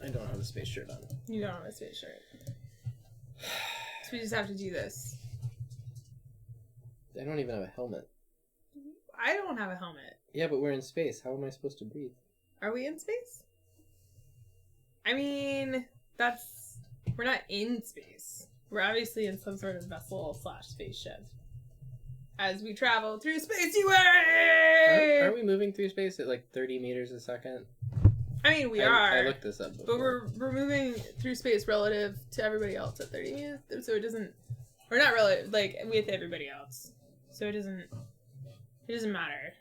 I don't have a space shirt on. You don't have a space shirt. So we just have to do this. I don't even have a helmet. I don't have a helmet. Yeah, but we're in space. How am I supposed to breathe? Are we in space? I mean, we're not in space. We're obviously in some sort of vessel / spaceship. As we travel through space, Are we moving through space at like 30 meters a second? I mean, we are. I looked this up before. But we're moving through space relative to everybody else at 30 meters. So it doesn't... We're not relative, like, with everybody else. So it doesn't matter,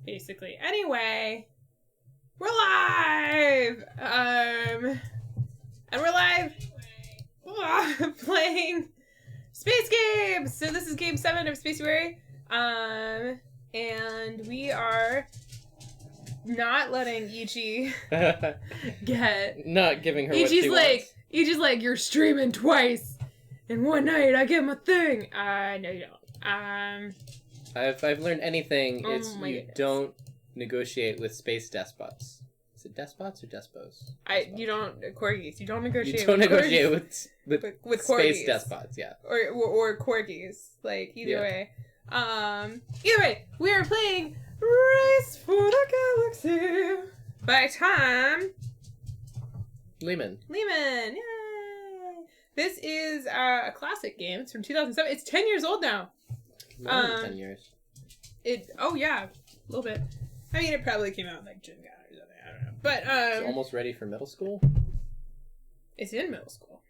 basically. Anyway, we're live! And we're live playing space games! So this is game 7 of Spaceary. And we are not letting Ichi get... Not giving her what she wants. Ichi's like, you're streaming twice in one night, I get my thing. No you don't. If I've learned anything, it's you don't negotiate with space despots. Is it despots or despos? You don't corgis. You don't negotiate. You don't negotiate with space corgis. despots. Yeah. Or corgis. Like either way. Either way, we are playing Race for the Galaxy by Tom Lehman. Yay! This is a classic game. It's from 2007. It's 10 years old now. More than 10 years. Oh yeah, a little bit. I mean, it probably came out like Gen Con or something. I don't know. But it's almost ready for middle school. It's in middle school.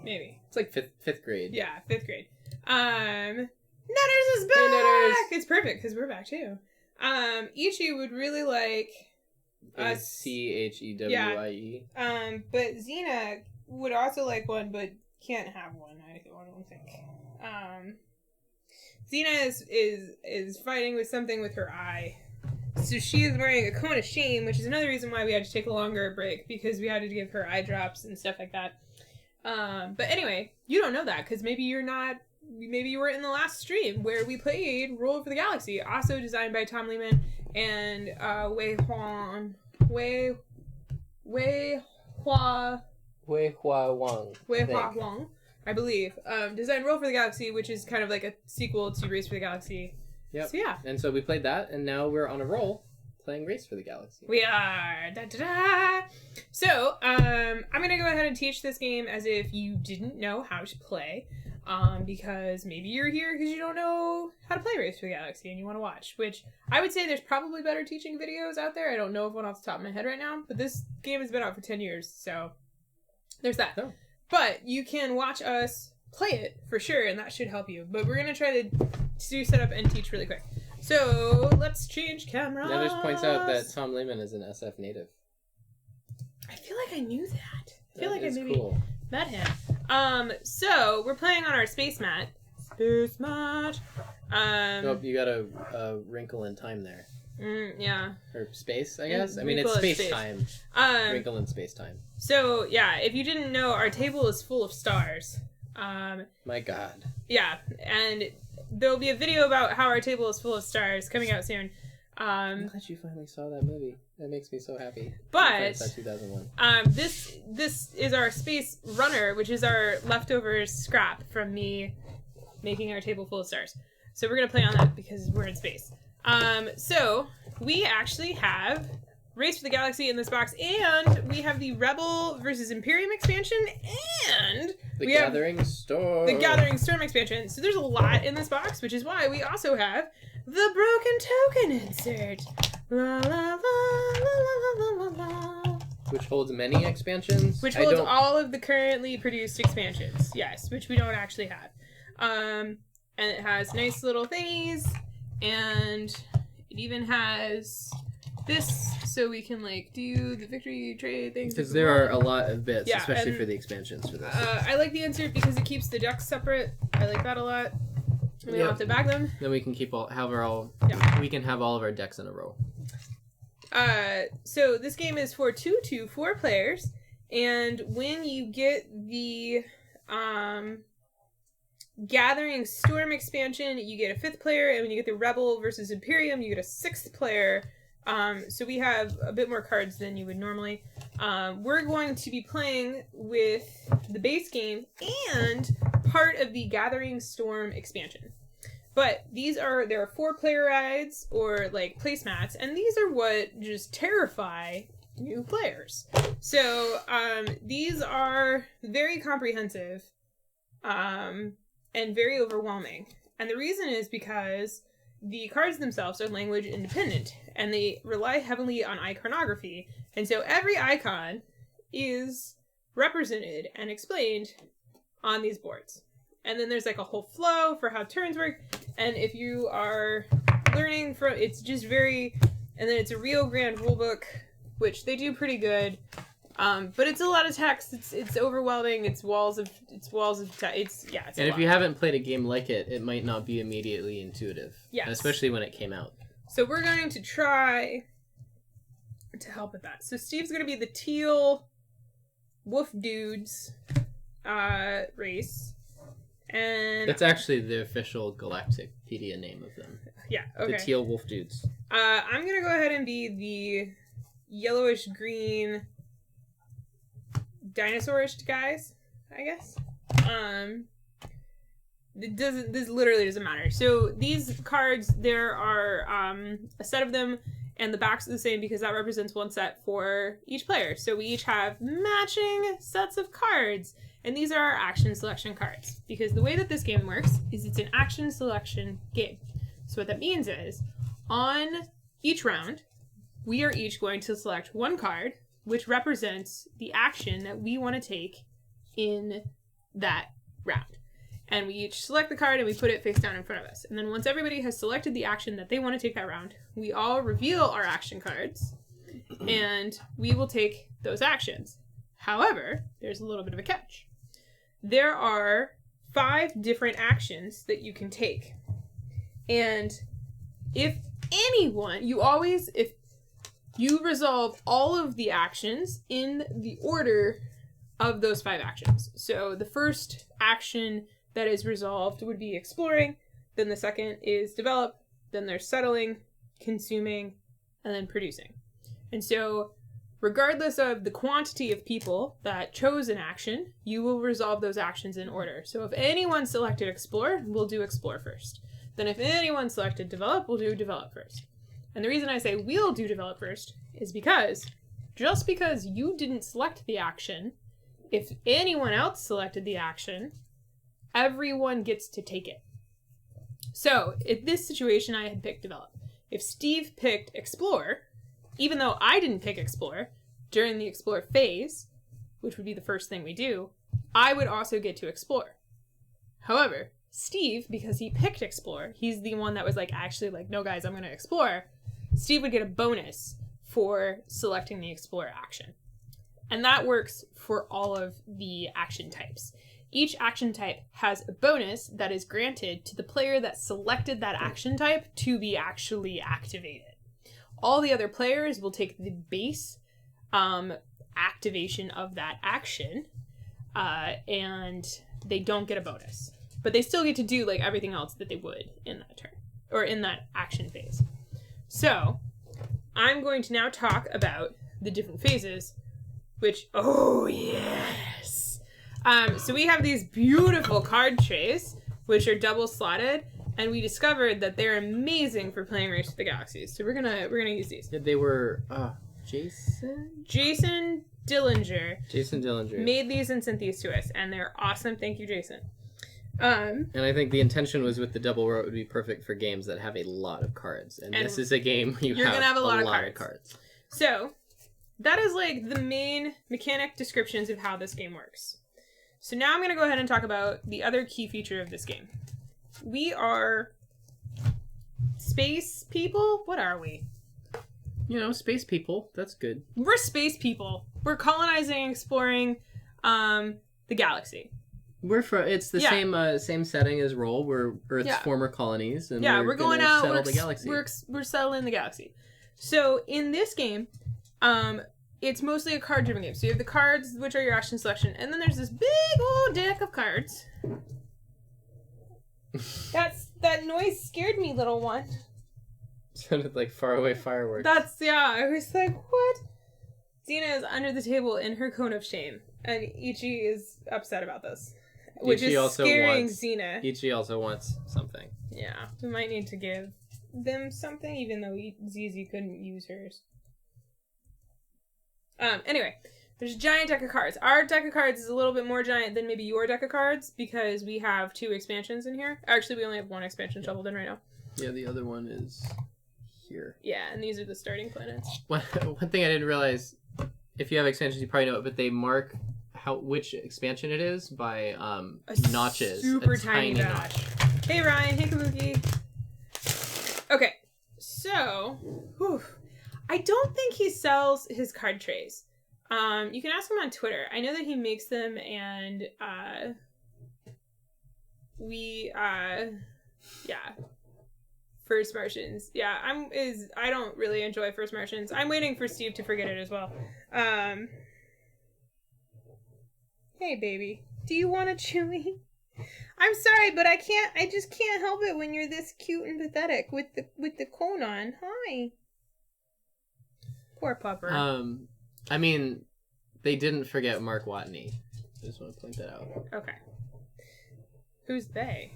Maybe it's like fifth grade. Yeah, 5th grade. Nutters is back. Hey, Nutters. It's perfect because we're back too. Ichi would really like us. CHEWIE. Yeah. But Xena would also like one, but can't have one. I don't think. Xena is fighting with something with her eye. So she is wearing a cone of shame, which is another reason why we had to take a longer break, because we had to give her eye drops and stuff like that. But anyway, you don't know that, because maybe you weren't in the last stream where we played Rule for the Galaxy, also designed by Tom Lehman and Wei Hua Wang, I believe. Designed Rule for the Galaxy, which is kind of like a sequel to Race for the Galaxy. Yep. So yeah. And so we played that, and now we're on a roll playing Race for the Galaxy. We are. Da, da, da. So, I'm going to go ahead and teach this game as if you didn't know how to play. Because maybe you're here because you don't know how to play Race for the Galaxy and you want to watch. Which, I would say there's probably better teaching videos out there. I don't know of one off the top of my head right now. But this game has been out for 10 years, so there's that. Oh. But you can watch us play it for sure, and that should help you. But we're going to try to do setup and teach really quick. So, let's change cameras. Now, this points out that Tom Lehman is an SF native. I feel like I knew that. I feel like I maybe cool. met him. So, we're playing on our space mat. Space mat. Oh, you got a wrinkle in time there. Yeah. Or space, I guess? I mean, it's space-time. Wrinkle in space-time. So, yeah, if you didn't know, our table is full of stars. My God. Yeah, and there'll be a video about how our table is full of stars coming out soon. I'm glad you finally saw that movie. That makes me so happy. But 2001. This is our space runner, which is our leftover scrap from me making our table full of stars. So we're gonna play on that because we're in space. So we actually have Race for the Galaxy in this box, and we have the Rebel versus Imperium expansion, and the Gathering Storm expansion. So there's a lot in this box, which is why we also have the Broken Token insert. La, la, la, la, la, la, la. Which holds many expansions. Which holds all of the currently produced expansions. Yes, which we don't actually have. And it has nice little thingies, and it even has this, so we can like do the victory trade things. Because there are a lot of bits, especially for the expansions for this. I like the insert because it keeps the decks separate. I like that a lot. We don't have to bag them. Then we can keep we can have all of our decks in a row. So this game is for 2 to 4 players, and when you get the Gathering Storm expansion, you get a 5th player, and when you get the Rebel versus Imperium, you get a 6th player. So we have a bit more cards than you would normally. we're going to be playing with the base game and part of the Gathering Storm expansion. But there are 4-player rides or like placemats, and these are what just terrify new players. So these are very comprehensive and very overwhelming. And the reason is because the cards themselves are language independent, and they rely heavily on iconography. And so every icon is represented and explained on these boards. And then there's like a whole flow for how turns work. And if you are learning from, it's just very, and then it's a Rio Grande rulebook, which they do pretty good. But it's a lot of text. It's overwhelming. It's walls of text. And if you haven't played a game like it, it might not be immediately intuitive. Yes. Especially when it came out. So we're going to try to help with that. So Steve's going to be the teal wolf dudes race. And that's actually the official Galacticpedia name of them. Yeah, okay. The teal wolf dudes. I'm going to go ahead and be the yellowish green dinosaurish guys, I guess. This literally doesn't matter. So these cards, there are a set of them, and the backs are the same because that represents one set for each player. So we each have matching sets of cards, and these are our action selection cards. Because the way that this game works is it's an action selection game. So what that means is, on each round, we are each going to select one card, which represents the action that we want to take in that round. And we each select the card and we put it face down in front of us. And then once everybody has selected the action that they want to take that round, we all reveal our action cards and we will take those actions. However, there's a little bit of a catch. There are 5 different actions that you can take. And if you resolve all of the actions in the order of those 5 actions. So the first action that is resolved would be exploring, then the second is develop, then there's settling, consuming, and then producing. And so regardless of the quantity of people that chose an action, you will resolve those actions in order. So if anyone selected explore, we'll do explore first. Then if anyone selected develop, we'll do develop first. And the reason I say we'll do develop first is because just because you didn't select the action, if anyone else selected the action, everyone gets to take it. So in this situation, I had picked develop. If Steve picked explore, even though I didn't pick explore, during the explore phase, which would be the first thing we do, I would also get to explore. However, Steve, because he picked explore, he's the one that was actually no guys, I'm going to explore. Steve would get a bonus for selecting the explore action. And that works for all of the action types. Each action type has a bonus that is granted to the player that selected that action type to be actually activated. All the other players will take the base activation of that action, and they don't get a bonus. But they still get to do everything else that they would in that turn, or in that action phase. So, I'm going to now talk about the different phases, which, oh yes! So we have these beautiful card trays, which are double slotted, and we discovered that they're amazing for playing Race to the Galaxies. So we're gonna use these. They were Jason Dillinger made these and sent these to us, and they're awesome. Thank you, Jason. And I think the intention was with the double row, it would be perfect for games that have a lot of cards. And this is a game where you're going to have a lot of cards. So, that is the main mechanic descriptions of how this game works. So now I'm going to go ahead and talk about the other key feature of this game. We are space people? What are we? Space people. That's good. We're space people. We're colonizing and exploring the galaxy. It's the same setting as Roll. We're Earth's former colonies, and we're going out. Settle the galaxy. We're settling the galaxy. So in this game, it's mostly a card-driven game. So you have the cards, which are your action selection, and then there's this big old deck of cards. That noise scared me, little one. Sounded like faraway fireworks. I was like, what? Xena is under the table in her cone of shame, and Ichi is upset about this, which Ichi is scaring Xena. Ichi also wants something. Yeah, we might need to give them something, even though Zizi couldn't use hers. Anyway, there's a giant deck of cards. Our deck of cards is a little bit more giant than maybe your deck of cards because we have 2 expansions in here. Actually, we only have 1 expansion shoveled in right now. Yeah, the other one is here. Yeah, and these are the starting planets. One thing I didn't realize, if you have expansions, you probably know it, but they mark which expansion it is by notches. Super tiny notch. Hey Ryan, hey Kabuki. Okay, so I don't think he sells his card trays. You can ask him on Twitter. I know that he makes them, and First Martians. Yeah, I don't really enjoy First Martians. I'm waiting for Steve to forget it as well. Hey baby, do you want a Chewy? I'm sorry, but I just can't help it when you're this cute and pathetic with the cone on. Hi. Poor pupper. I mean, they didn't forget Mark Watney. I just want to point that out. Okay. Who's they?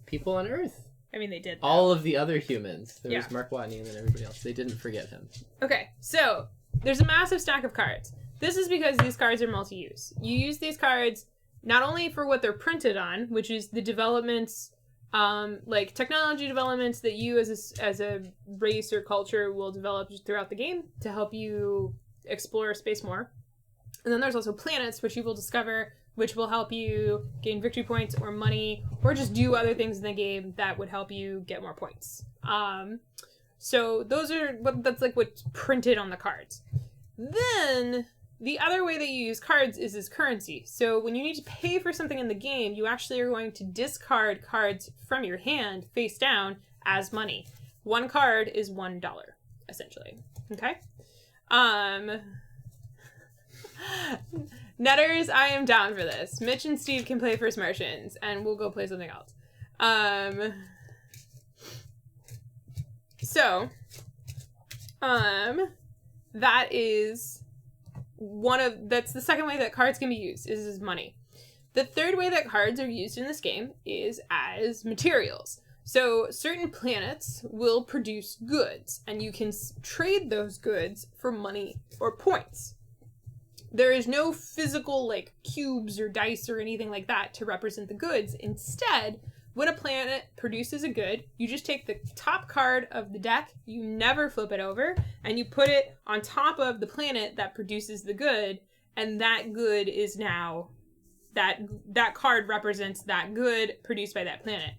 People on Earth. I mean, they did. All of the other humans. There was Mark Watney and then everybody else. They didn't forget him. Okay, so there's a massive stack of cards. This is because these cards are multi-use. You use these cards not only for what they're printed on, which is the developments, like technology developments that you as a race or culture will develop throughout the game to help you explore space more. And then there's also planets, which you will discover, which will help you gain victory points or money, or just do other things in the game that would help you get more points. So that's like what's printed on the cards. Then the other way that you use cards is as currency. So when you need to pay for something in the game, you actually are going to discard cards from your hand face down as money. 1 card is $1, essentially. Okay? Netters, I am down for this. Mitch and Steve can play First Martians, and we'll go play something else. That is that's the second way that cards can be used, is as money. The third way that cards are used in this game is as materials. So certain planets will produce goods, and you can trade those goods for money or points. There is no physical, like, cubes or dice or anything like that to represent the goods. Instead, when a planet produces a good, you just take the top card of the deck, you never flip it over, and you put it on top of the planet that produces the good, and that good is now, that card represents that good produced by that planet.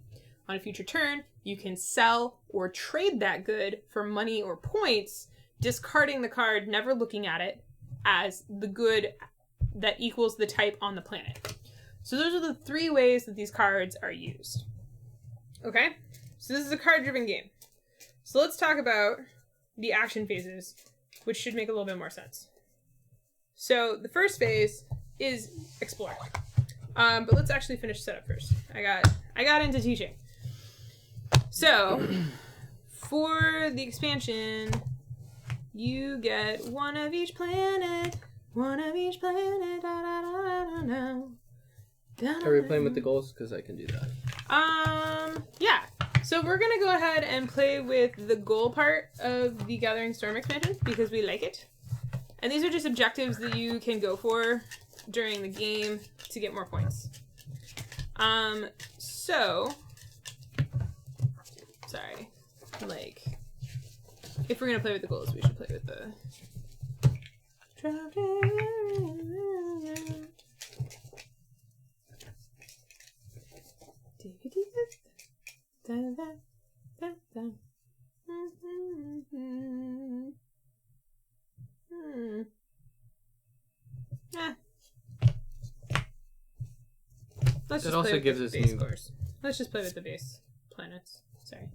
On a future turn, you can sell or trade that good for money or points, discarding the card, never looking at it, as the good that equals the type on the planet. So those are the 3 ways that these cards are used. Okay? So this is a card-driven game. So let's talk about the action phases, which should make a little bit more sense. So the first phase is explore. But let's actually finish setup first. I got into teaching. So for the expansion, you get 1 of each planet. 1 of each planet. Da, da, da, da, da, da. Are we playing with the goals? Because I can do that. Yeah. So we're going to go ahead and play with the goal part of the Gathering Storm expansion because we like it. And these are just objectives that you can go for during the game to get more points. Sorry. Like, if we're going to play with the goals, we should play with the... Let's just also gives us base scores. Let's just play with the base planets. Sorry.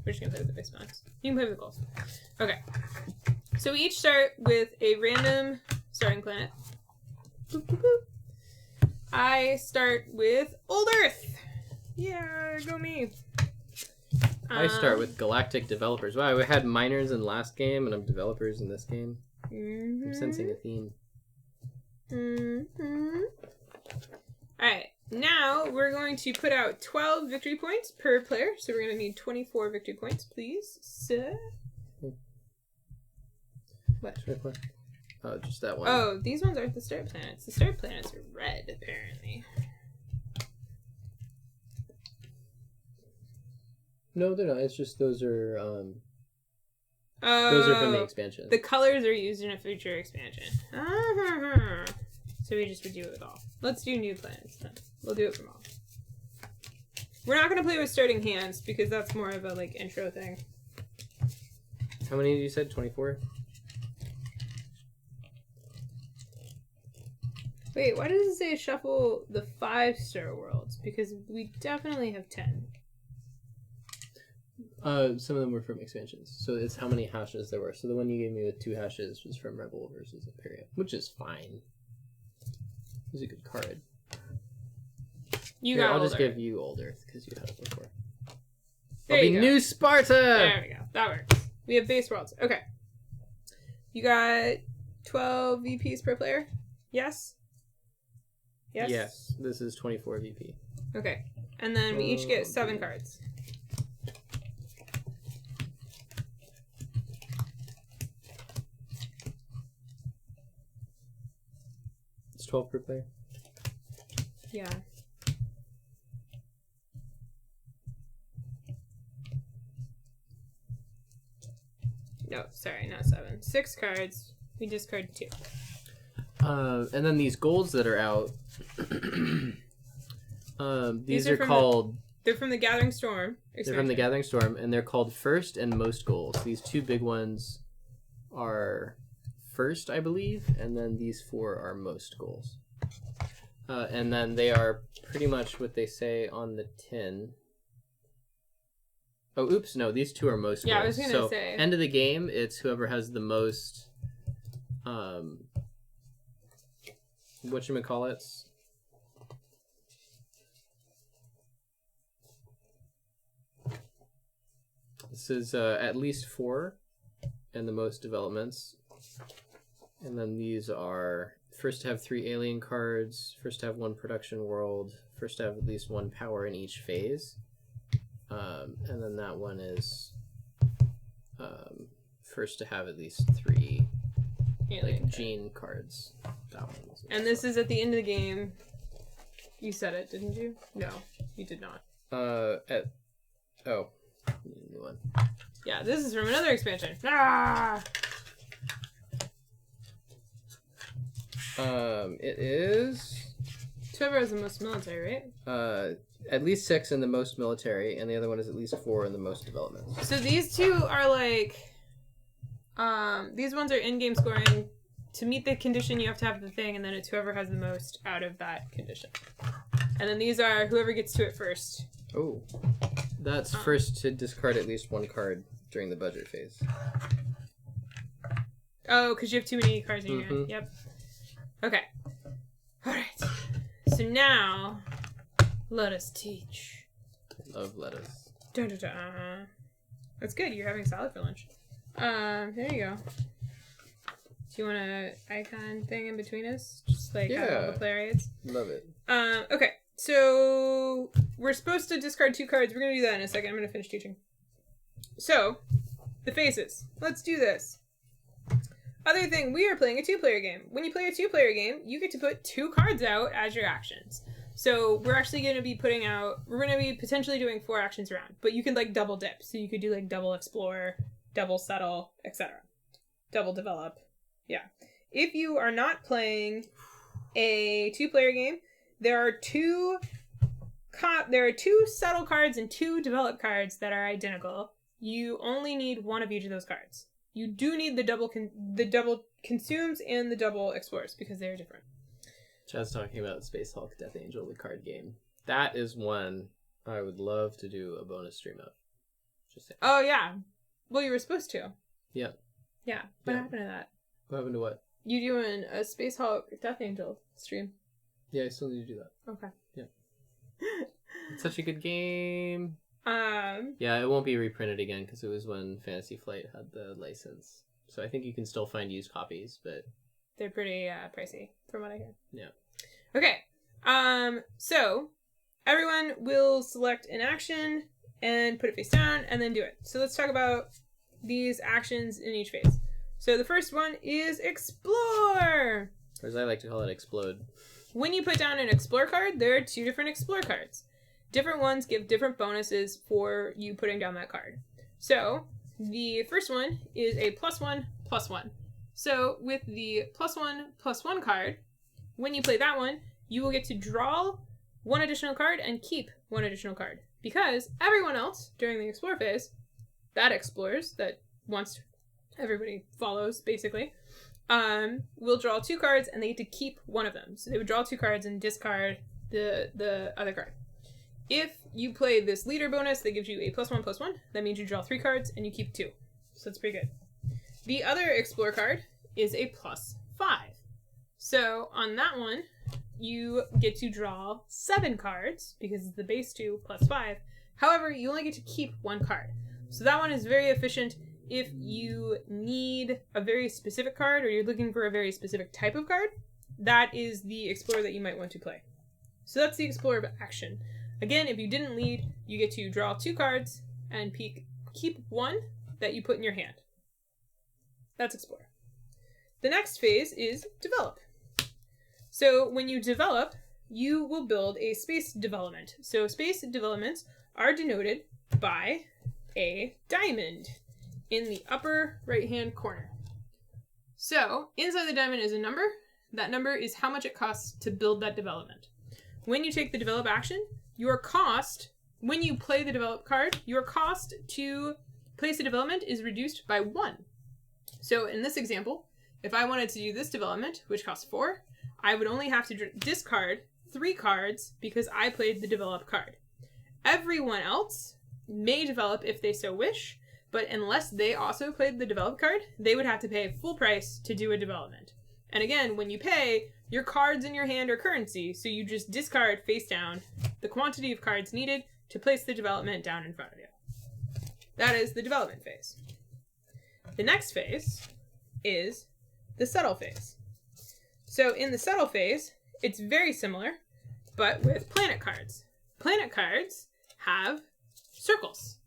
We're just gonna play with the base planets. You can play with the goals. Okay. So we each start with a random starting planet. Boop, boop, boop. I start with Old Earth. Yeah, go me. I start with galactic developers. Wow, we had miners in the last game, and I'm developers in this game. Mm-hmm. I'm sensing a theme. Mm-hmm. Alright, now we're going to put out 12 victory points per player. So we're going to need 24 victory points, please, sir. What? 24? Oh, just that one. Oh, these ones aren't the start planets. The start planets are red, apparently. No, they're not. It's just those are those are from the expansion. The colors are used in a future expansion. So we just would do it with all. Let's do new planets then. We'll do it from all. We're not going to play with starting hands because that's more of a like intro thing. How many did you said? 24? Wait, why does it say shuffle the 5-star worlds? Because we definitely have 10. Some of them were from expansions. So it's how many hashes there were. So the one you gave me with 2 hashes was from Rebel versus Imperium, which is fine. It was a good card. I'll just give you Old Earth because you had it before. There I'll be you go. New Sparta! There we go. That works. We have base worlds. Okay. You got 12 VPs per player? Yes? Yes? Yes. This is 24 VP. Okay. And then we each get 7 cards. It's 12 per player? Yeah. No, sorry, not 7. 6 cards. We discard 2. And then these golds that are out, these are called... They're from the Gathering Storm. They're from the Gathering Storm, and they're called first and most goals. These 2 big ones are first, I believe, and then these 4 are most goals. And then they are pretty much what they say on the tin. Oh, oops, no, these 2 are most goals. Yeah, I was going to say. End of the game, it's whoever has the most, whatchamacallits? This is at least 4 and the most developments. And then these are first to have 3 alien cards, first to have 1 production world, first to have at least 1 power in each phase. And then that one is first to have at least 3 alien gene cards. That one and this is at the end of the game. You said it, didn't you? No, you did not. New one. Yeah, this is from another expansion. Ah! It is... Whoever has the most military, right? At least 6 in the most military, and the other one is at least 4 in the most developments. So these 2 are like... these ones are in-game scoring. To meet the condition, you have to have the thing, and then it's whoever has the most out of that condition. And then these are whoever gets to it first. Oh. That's first to discard at least 1 card during the budget phase. Oh, because you have too many cards in your hand. Yep. Okay. Alright. So now, let us teach. Love lettuce. Dun, dun, dun. That's good. You're having salad for lunch. There you go. Do you want an icon thing in between us? Just like all the player aids? Love it. Okay. So, we're supposed to discard 2 cards. We're going to do that in a second. I'm going to finish teaching. So, the faces. Let's do this. Other thing, we are playing a 2-player game. When you play a 2-player game, you get to put 2 cards out as your actions. So, we're actually going to be we're going to be potentially doing 4 actions around. But you can, like, double dip. So, you could do, like, double explore, double settle, etc. Double develop. Yeah. If you are not playing a 2-player game, there are 2 settle cards and 2 develop cards that are identical. You only need 1 of each of those cards. You do need the double consumes and the double explores because they're different. Chad's talking about Space Hulk Death Angel, the card game. That is one I would love to do a bonus stream of. Just saying. Oh yeah, well you were supposed to. Yeah. Yeah. What happened to that? What happened to what? You doing a Space Hulk Death Angel stream? Yeah, I still need to do that. Okay. Yeah. It's such a good game. Yeah, it won't be reprinted again because it was when Fantasy Flight had the license. So I think you can still find used copies, but they're pretty pricey from what I hear. Yeah. Okay. So everyone will select an action and put it face down and then do it. So let's talk about these actions in each phase. So the first one is explore. Or as I like to call it, explode. When you put down an explore card, there are 2 different explore cards. Different ones give different bonuses for you putting down that card. So the first one is a +1/+1. So with the +1/+1 card, when you play that one, you will get to draw 1 additional card and keep 1 additional card. Because everyone else during the explore phase, that explores, that once everybody follows basically, will draw 2 cards and they get to keep 1 of them. So they would draw 2 cards and discard the other card. If you play this leader bonus that gives you a +1/+1, that means you draw 3 cards and you keep 2. So that's pretty good. The other explore card is a +5. So on that one, you get to draw 7 cards because it's the base 2 +5. However, you only get to keep 1 card. So that one is very efficient if you need a very specific card or you're looking for a very specific type of card. That is the explore that you might want to play. So that's the explore action. Again, if you didn't lead, you get to draw 2 cards and keep 1 that you put in your hand. That's explore. The next phase is develop. So when you develop, you will build a space development. So space developments are denoted by a diamond in the upper right-hand corner. So inside the diamond is a number. That number is how much it costs to build that development. When you take the develop action, your cost, when you play the develop card, your cost to place a development is reduced by 1. So in this example, if I wanted to do this development, which costs 4, I would only have to discard 3 cards because I played the develop card. Everyone else may develop if they so wish, but unless they also played the develop card, they would have to pay full price to do a development. And again, when you pay, your cards in your hand are currency, so you just discard face down the quantity of cards needed to place the development down in front of you. That is the development phase. The next phase is the settle phase. So in the settle phase, it's very similar, but with planet cards. Planet cards have circles.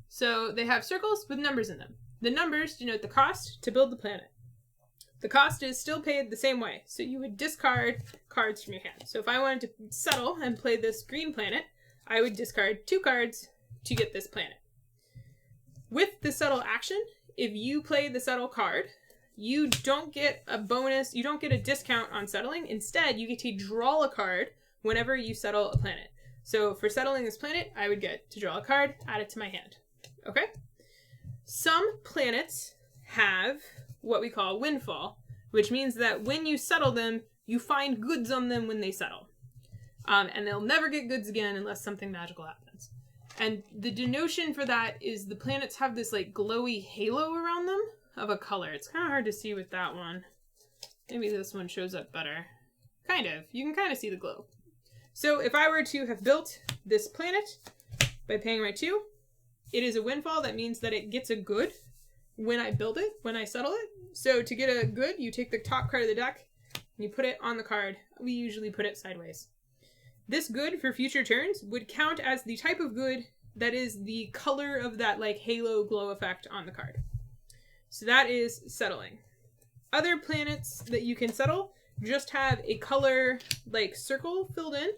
So they have circles with numbers in them. The numbers denote the cost to build the planet. The cost is still paid the same way. So you would discard cards from your hand. So if I wanted to settle and play this green planet, I would discard 2 cards to get this planet. With the settle action, if you play the settle card, you don't get a bonus, you don't get a discount on settling. Instead, you get to draw a card whenever you settle a planet. So for settling this planet, I would get to draw a card, add it to my hand. Okay? Some planets have what we call Windfall, which means that when you settle them, you find goods on them when they settle. And they'll never get goods again unless something magical happens. And the denotion for that is the planets have this like glowy halo around them of a color. It's kind of hard to see with that one. Maybe this one shows up better. Kind of. You can kind of see the glow. So if I were to have built this planet by paying my 2, it is a windfall. That means that it gets a good when I build it, when I settle it. So to get a good, you take the top card of the deck and you put it on the card. We usually put it sideways. This good for future turns would count as the type of good that is the color of that like halo glow effect on the card. So that is settling. Other planets that you can settle just have a color like circle filled in.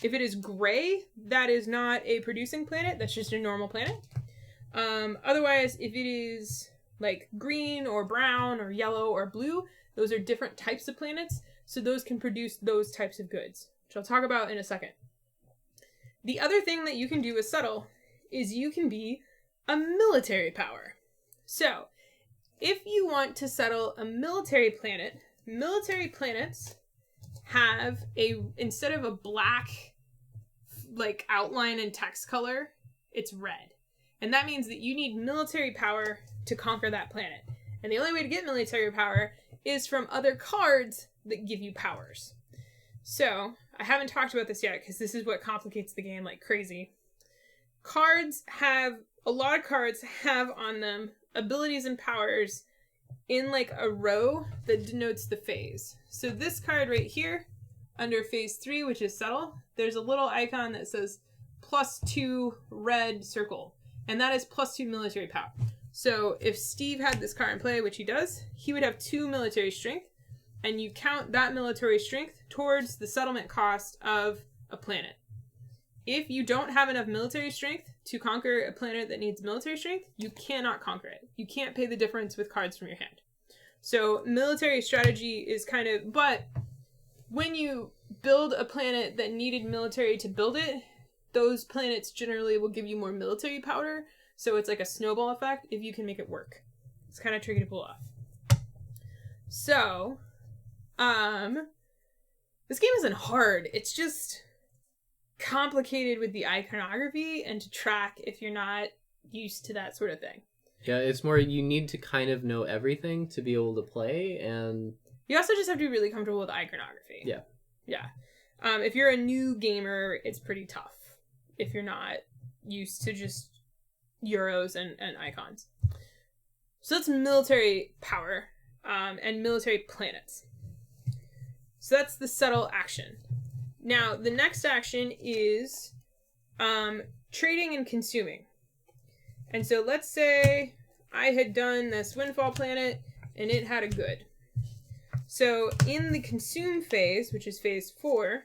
If it is gray, that is not a producing planet. That's just a normal planet. Otherwise, if it is like green or brown or yellow or blue, those are different types of planets. So those can produce those types of goods, which I'll talk about in a second. The other thing that you can do with settle is you can be a military power. So if you want to settle a military planet, military planets have instead of a black like outline and text color, it's red. And that means that you need military power to conquer that planet. And the only way to get military power is from other cards that give you powers. So, I haven't talked about this yet because this is what complicates the game like crazy. a lot of cards have on them abilities and powers in like a row that denotes the phase. So this card right here, under phase 3, which is subtle, there's a little icon that says +2 red circle, and that is +2 military power. So if Steve had this card in play, which he does, he would have 2 military strength, and you count that military strength towards the settlement cost of a planet. If you don't have enough military strength to conquer a planet that needs military strength, you cannot conquer it. You can't pay the difference with cards from your hand. So military strategy is kind of, but when you build a planet that needed military to build it, those planets generally will give you more military power. So it's like a snowball effect if you can make it work. It's kind of tricky to pull off. So, this game isn't hard. It's just complicated with the iconography and to track if you're not used to that sort of thing. Yeah, it's more you need to kind of know everything to be able to play, and you also just have to be really comfortable with iconography. Yeah. Yeah. If you're a new gamer, it's pretty tough if you're not used to just euros and icons. So that's military power and military planets. So that's the subtle action. Now, the next action is trading and consuming. And so let's say I had done this Windfall planet and it had a good. So in the consume phase, which is phase 4,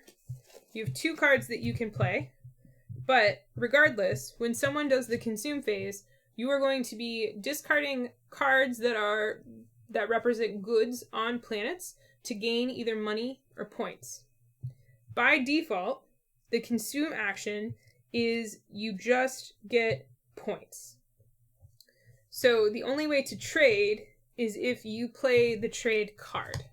you have 2 cards that you can play. But regardless, when someone does the consume phase, you are going to be discarding cards that represent goods on planets to gain either money or points. By default, the consume action is you just get points. So the only way to trade is if you play the trade card.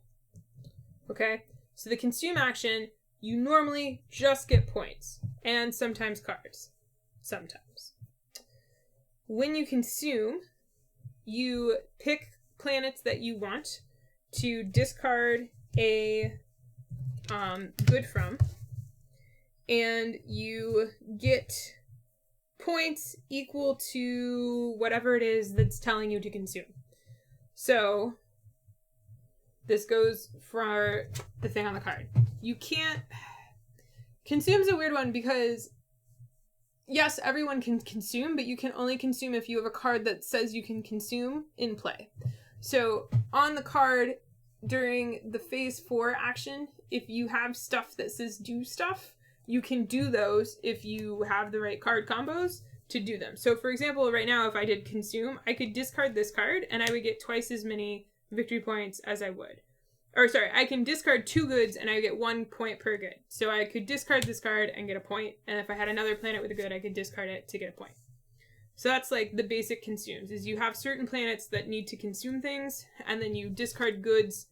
Okay? So the consume action, you normally just get points. And sometimes cards. Sometimes. When you consume, you pick planets that you want to discard a good from, and you get points equal to whatever it is that's telling you to consume. So this goes for the thing on the card. You can't... Consume's a weird one because, yes, everyone can consume, but you can only consume if you have a card that says you can consume in play. So on the card during the phase 4 action, if you have stuff that says do stuff, you can do those if you have the right card combos to do them. So for example, right now, if I did consume, I could discard this card and I would get twice as many victory points as I would. Or sorry, I can discard 2 goods and I get 1 point per good. So I could discard this card and get a point, and if I had another planet with a good, I could discard it to get a point. So that's like the basic consumes, is you have certain planets that need to consume things, and then you discard goods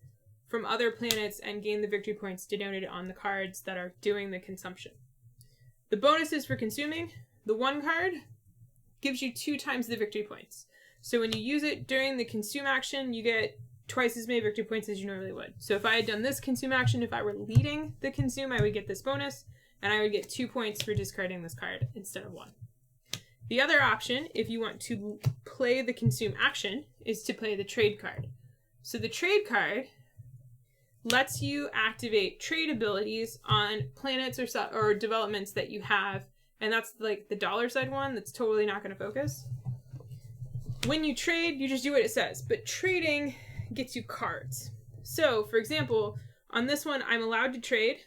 from other planets and gain the victory points denoted on the cards that are doing the consumption. The bonuses for consuming, the 1 card gives you 2 times the victory points. So when you use it during the consume action, you get twice as many victory points as you normally would. So if I had done this consume action, if I were leading the consume, I would get this bonus, and I would get 2 points for discarding this card instead of 1. The other option, if you want to play the consume action, is to play the trade card. So the trade card lets you activate trade abilities on planets or developments that you have, and that's like the dollar side one that's totally not going to focus. When you trade, you just do what it says, but trading gets you cards. So, for example, on this one, I'm allowed to trade,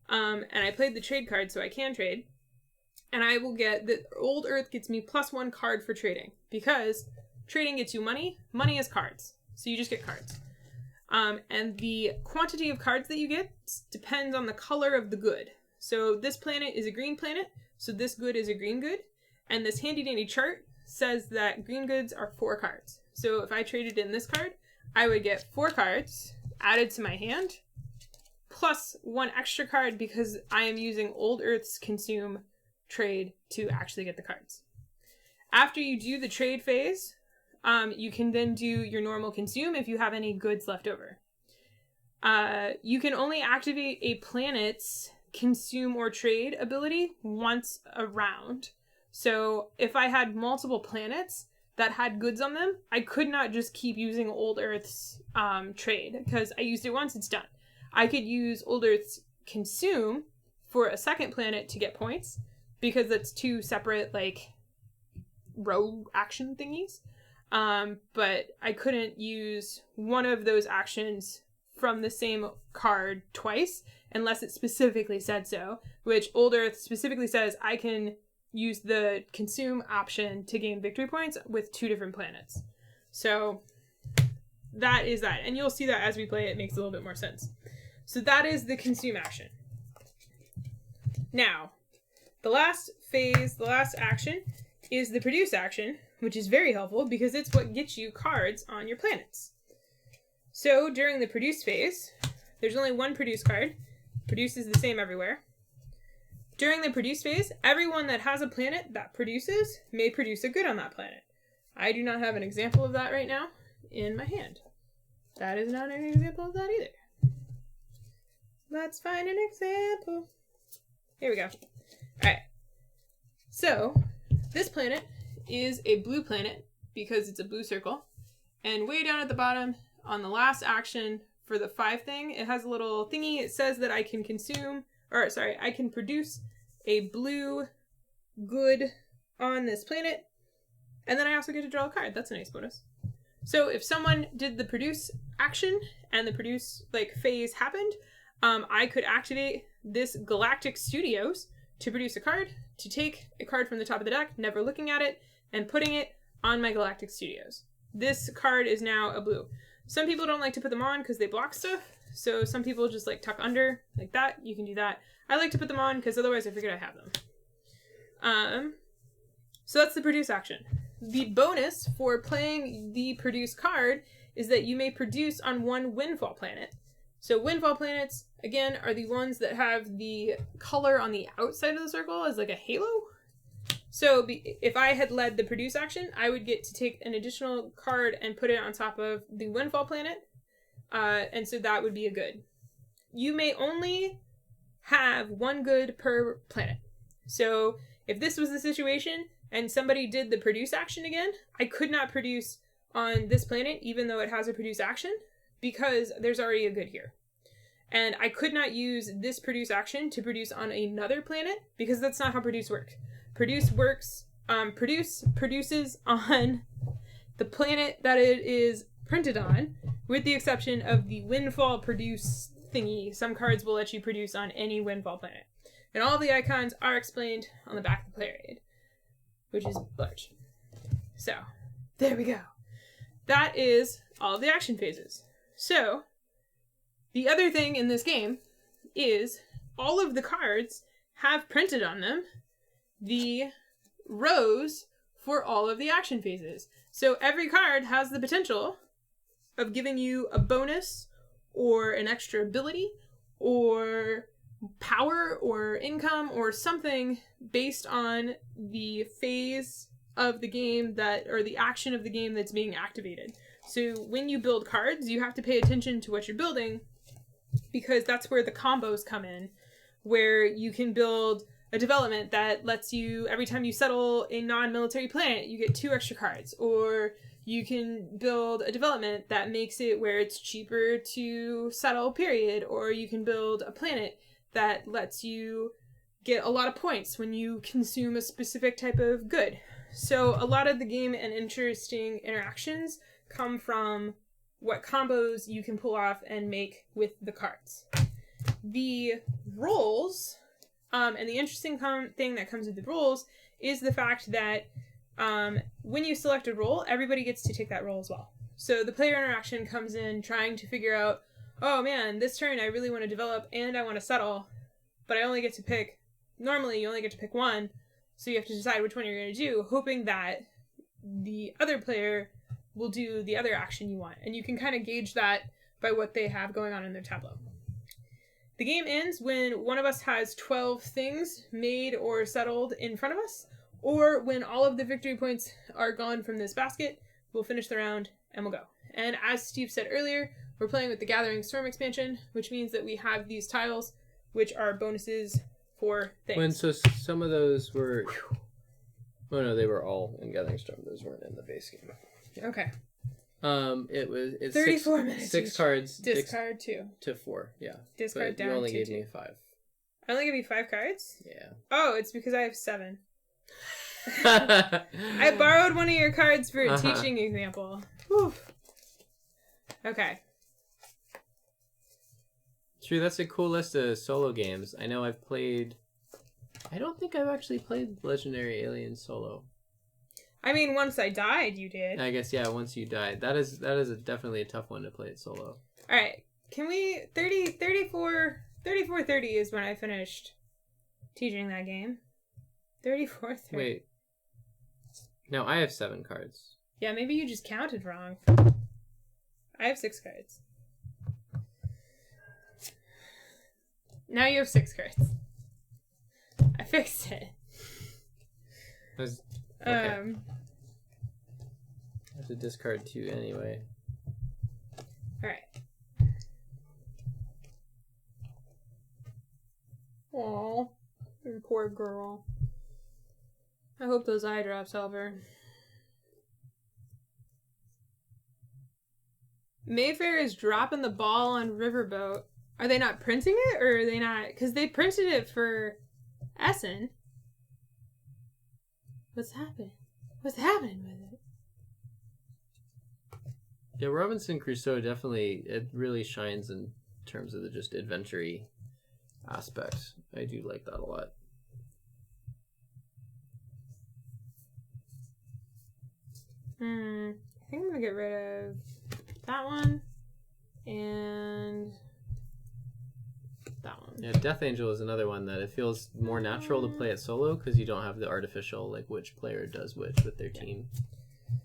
and I played the trade card, so I can trade, and I will get, the Old Earth gets me +1 card for trading, because trading gets you money. Money is cards, so you just get cards. And the quantity of cards that you get depends on the color of the good. So this planet is a green planet, so this good is a green good, and this handy dandy chart says that green goods are 4 cards. So if I traded in this card, I would get 4 cards added to my hand, plus 1 extra card because I am using Old Earth's consume trade to actually get the cards. After you do the trade phase, you can then do your normal consume if you have any goods left over. You can only activate a planet's consume or trade ability once a round. So if I had multiple planets that had goods on them, I could not just keep using Old Earth's trade, because I used it once, it's done. I could use Old Earth's consume for a second planet to get points, because that's two separate, like, row action thingies. But I couldn't use one of those actions from the same card twice, unless it specifically said so, which Old Earth specifically says I can use the consume option to gain victory points with two different planets. So that is that. And you'll see that as we play, it makes a little bit more sense. So that is the consume action. Now, the last phase, the last action, is the produce action, which is very helpful because it's what gets you cards on your planets. So during the produce phase, there's only one produce card. Produce is the same everywhere. During the produce phase, everyone that has a planet that produces may produce a good on that planet. I do not have an example of that right now in my hand. That is not an example of that either. Let's find an example. Here we go. Alright. So, this planet is a blue planet because it's a blue circle. And way down at the bottom, on the last action for the 5 thing, it has a little thingy. It says that I can I can produce a blue good on this planet. And then I also get to draw a card. That's a nice bonus. So if someone did the produce action and the produce phase happened, I could activate this Galactic Studios to produce a card, to take a card from the top of the deck, never looking at it, and putting it on my Galactic Studios. This card is now a blue. Some people don't like to put them on because they block stuff, so some people just tuck under like that. You can do that. I like to put them on because otherwise I forget I have them. So that's the produce action. The bonus for playing the produce card is that you may produce on one Windfall planet. So Windfall planets, again, are the ones that have the color on the outside of the circle as like a halo. So if I had led the produce action, I would get to take an additional card and put it on top of the Windfall planet. And so that would be a good. You may only have one good per planet. So if this was the situation and somebody did the produce action again, I could not produce on this planet, even though it has a produce action, because there's already a good here. And I could not use this produce action to produce on another planet, because that's not how produce works. Produce produces on the planet that it is printed on, with the exception of the Windfall produce thingy. Some cards will let you produce on any Windfall planet. And all the icons are explained on the back of the player aid, which is large. So, there we go. That is all of the action phases. So, the other thing in this game is all of the cards have printed on them the rows for all of the action phases. So every card has the potential of giving you a bonus or an extra ability or power or income or something based on the phase of the game or the action of the game that's being activated. So when you build cards, you have to pay attention to what you're building, because that's where the combos come in, where you can build a development that lets you, every time you settle a non-military planet, you get 2 extra cards. Or you can build a development that makes it where it's cheaper to settle, period. Or you can build a planet that lets you get a lot of points when you consume a specific type of good. So a lot of the game and interesting interactions come from what combos you can pull off and make with the cards. The roles... and the interesting thing that comes with the roles is the fact that when you select a role, everybody gets to take that role as well. So the player interaction comes in trying to figure out, oh man, this turn I really want to develop and I want to settle, but I only get to pick, normally you only get to pick one, so you have to decide which one you're going to do, hoping that the other player will do the other action you want. And you can kind of gauge that by what they have going on in their tableau. The game ends when one of us has 12 things made or settled in front of us, or when all of the victory points are gone from this basket. We'll finish the round and we'll go. And as Steve said earlier, we're playing with the Gathering Storm expansion, which means that we have these tiles, which are bonuses for things. So some of those were Oh no, they were all in Gathering Storm. Those weren't in the base game. Yeah. Okay. It's 34 minutes. 6 cards. Discard 2 to 4. Yeah. Discard down. You only 2, gave 2. me 5. I only gave you 5 cards. Yeah. Oh, it's because I have 7. I borrowed one of your cards for a teaching example. Whew. Okay. True, that's a cool list of solo games. I know I've played... I don't think I've actually played Legendary Alien solo. I mean, once I died, you did. I guess, yeah, once you died. That is definitely a tough one to play it solo. Alright, can we... 3430 is when I finished teaching that game. 3430. Wait. No, I have 7 cards. Yeah, maybe you just counted wrong. I have 6 cards. Now you have 6 cards. I fixed it. Okay. I have to discard 2 anyway. Alright. Aw, your poor girl. I hope those eye drops help her. Mayfair is dropping the ball on Riverboat. Are they not printing it, or are they not? Because they printed it for Essen. What's happening? What's happening with it? Yeah, Robinson Crusoe definitely, it really shines in terms of the just adventure-y aspect. I do like that a lot. I think I'm gonna get rid of that one and that one. Yeah, Death Angel is another one that it feels more natural to play it solo because you don't have the artificial, like, which player does which with their team.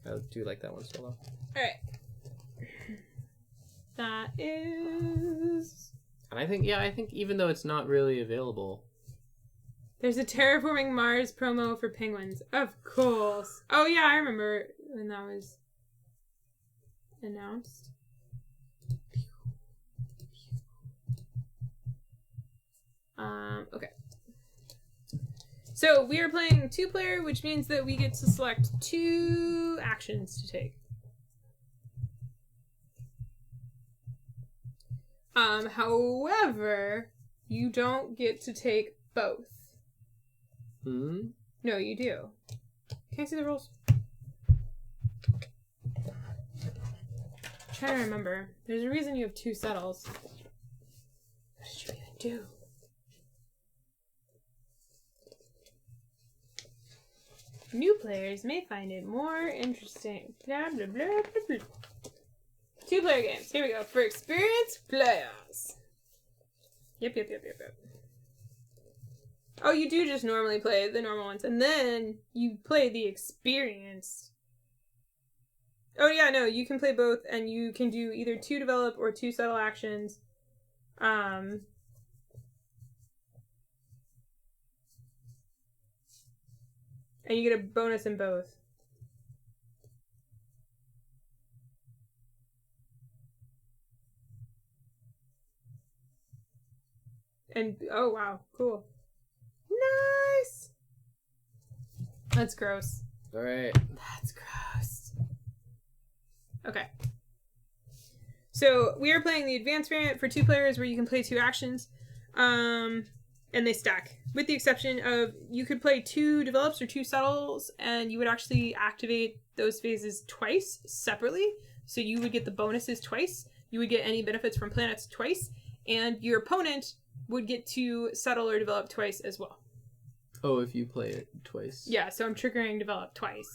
I do like that one solo. Alright. That is... And I think even though it's not really available... There's a Terraforming Mars promo for penguins. Of course. Oh yeah, I remember when that was announced. Okay. So we are playing 2-player, which means that we get to select 2 actions to take. However, you don't get to take both. No, you do. Can I see the rules? I'm trying to remember. There's a reason you have 2 settles. What did you even do? New players may find it more interesting. Blah, blah, blah, blah, blah. 2-player games. Here we go. For experienced players. Yep. Oh, you do just normally play the normal ones. And then you play the experienced. Oh, yeah, no. You can play both. And you can do either 2 develop or 2 settle actions. And you get a bonus in both. And, oh wow, cool. Nice! That's gross. Alright. That's gross. Okay. So, we are playing the advanced variant for 2 players where you can play 2 actions. And they stack. With the exception of, you could play 2 develops or 2 settles, and you would actually activate those phases twice, separately. So you would get the bonuses twice. You would get any benefits from planets twice. And your opponent would get to settle or develop twice as well. Oh, if you play it twice. Yeah, so I'm triggering develop twice.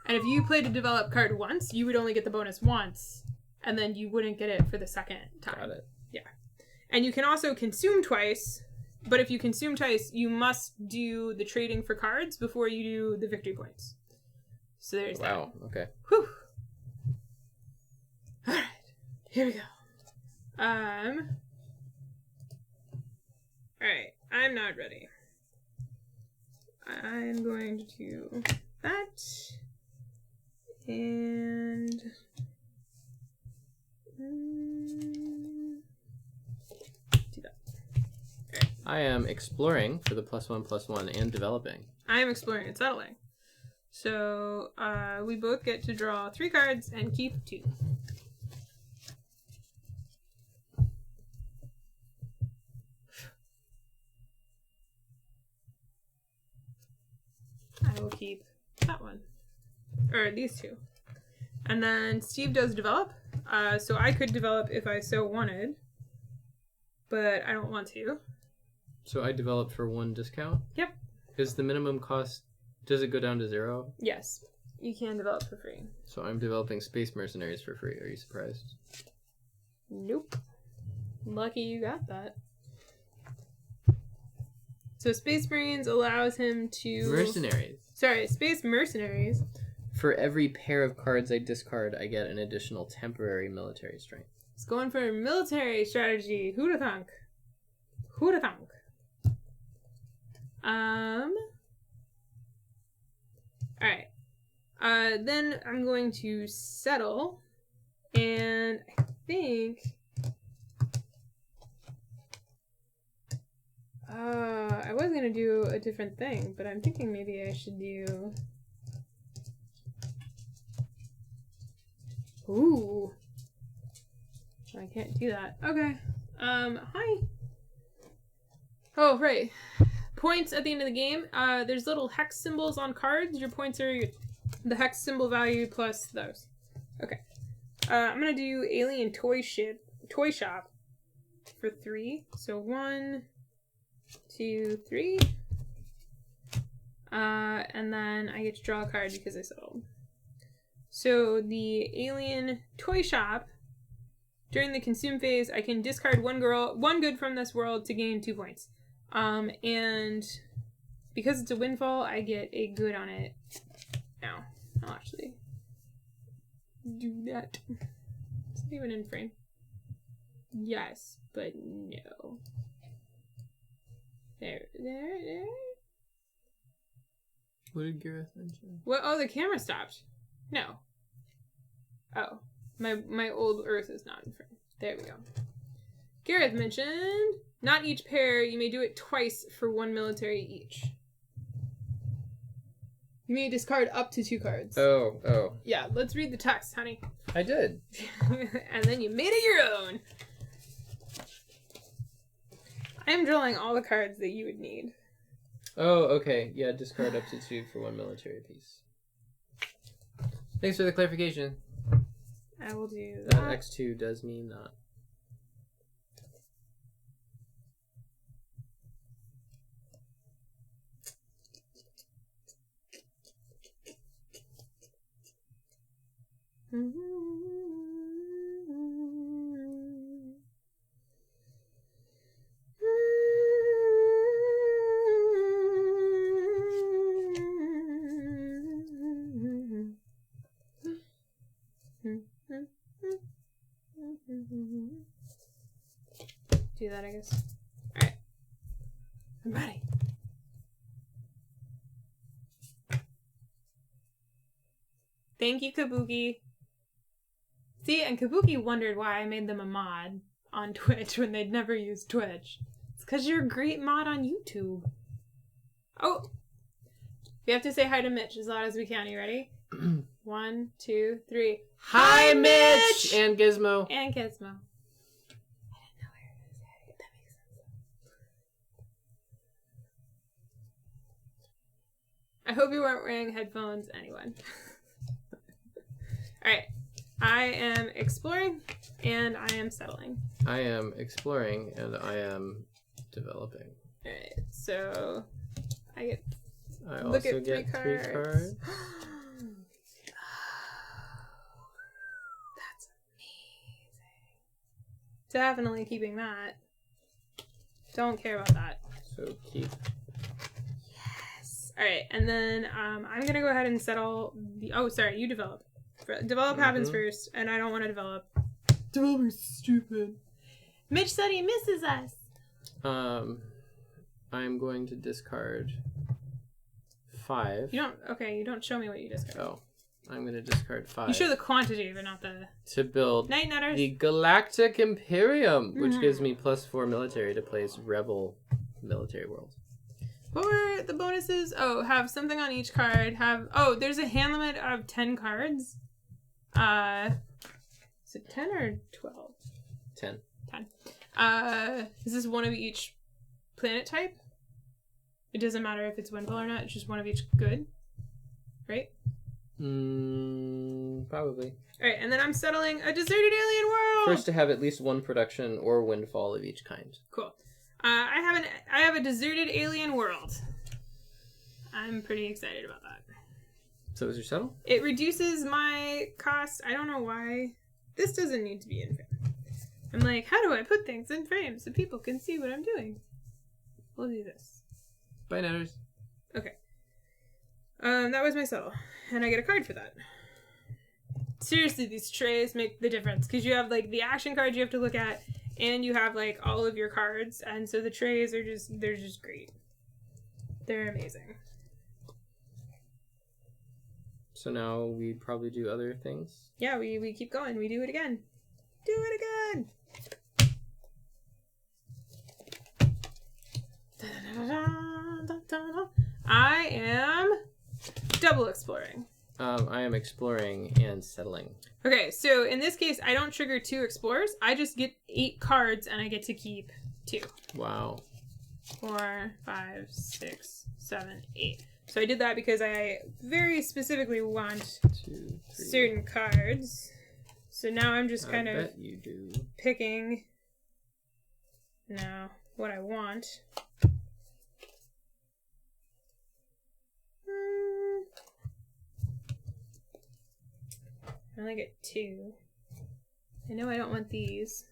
And if you played a develop card once, you would only get the bonus once, and then you wouldn't get it for the second time. Got it. Yeah. And you can also consume twice, but if you consume twice, you must do the trading for cards before you do the victory points. So there's that. Wow, okay. Whew. Alright, here we go. Alright, I'm not ready. I'm going to do that. And... do that. Right. I am exploring for the +1/+1 and developing. I am exploring and settling. So we both get to draw 3 cards and keep 2. I will keep that one. Or these 2. And then Steve does develop. So I could develop if I so wanted. But I don't want to. So I developed for 1 discount? Yep. Is the minimum cost, does it go down to 0? Yes. You can develop for free. So I'm developing Space Mercenaries for free. Are you surprised? Nope. Lucky you got that. So Space Marines allows him to... Mercenaries. Sorry, Space Mercenaries. For every pair of cards I discard, I get an additional temporary military strength. It's going for a military strategy. Who'da thunk? Who'da thunk? Alright. Then I'm going to settle. And I think... I was going to do a different thing, but I'm thinking maybe I should do... Ooh. I can't do that. Okay. Hi. Oh, right. Points at the end of the game. There's little hex symbols on cards. Your points are the hex symbol value plus those. Okay. I'm gonna do Alien Toy Shop for 3. So 1, 2, 3. And then I get to draw a card because I settled. So the Alien Toy Shop, during the consume phase, I can discard one good from this world to gain 2 points. And because it's a windfall, I get a good on it. Now, I'll actually do that. Is it even in frame? Yes, but no. There. What did Gareth mention? What? Oh, the camera stopped. No. Oh, my old Earth is not in frame. There we go. Gareth mentioned, not each pair, you may do it twice for 1 military each. You may discard up to 2 cards. Oh. Yeah, let's read the text, honey. I did. And then you made it your own. I am drawing all the cards that you would need. Oh, okay. Yeah, discard up to 2 for 1 military piece. Thanks for the clarification. I will do that. X2 does mean that. Do that, I guess. Alright. I'm ready. Thank you, Kabuki. See, and Kabuki wondered why I made them a mod on Twitch when they'd never used Twitch. It's because you're a great mod on YouTube. Oh! We have to say hi to Mitch as loud as we can. You ready? 1, 2, 3. Hi, Mitch! And Gizmo. And Gizmo. I didn't know where it was headed. That makes sense. I hope you weren't wearing headphones, anyone. Alright. I am exploring, and I am settling. I am exploring, and I am developing. Alright, so I also get 3 cards. That's amazing. Definitely keeping that. Don't care about that. So keep. Yes. Alright, and then I'm going to go ahead and settle the... Oh, sorry, you develop. Develop happens first, and I don't want to develop. Developing's stupid. Mitch said he misses us. I'm going to discard 5. You don't show me what you discard. Oh. I'm going to discard 5. You show the quantity, but not the... To build Night Nutters. The Galactic Imperium, which gives me +4 military to place Rebel military worlds. What were the bonuses? Oh, have something on each card. There's a hand limit of 10 cards. Is it 10 or 12? 10. 10. Is this one of each planet type? It doesn't matter if it's Windfall or not. It's just one of each good. Right? Probably. Alright, and then I'm settling a deserted alien world! First to have at least one production or Windfall of each kind. Cool. I have a deserted alien world. I'm pretty excited about that. So is your settle? It reduces my cost. I don't know why. This doesn't need to be in frame. I'm like, how do I put things in frame so people can see what I'm doing? We'll do this. Bye, Netters. Okay. That was my settle. And I get a card for that. Seriously, these trays make the difference. Because you have, like, the action cards you have to look at. And you have, like, all of your cards. And so the trays are they're just great. They're amazing. So now we probably do other things? Yeah, we keep going. We do it again. Do it again! I am double exploring. I am exploring and settling. Okay, so in this case, I don't trigger 2 explorers. I just get 8 cards, and I get to keep 2. Wow. 4, 5, 6, 7, 8. So I did that because I very specifically want 2, 3. certain cards. So now I'm just kind of bet you do. picking now what I want. I only get 2. I know I don't want these.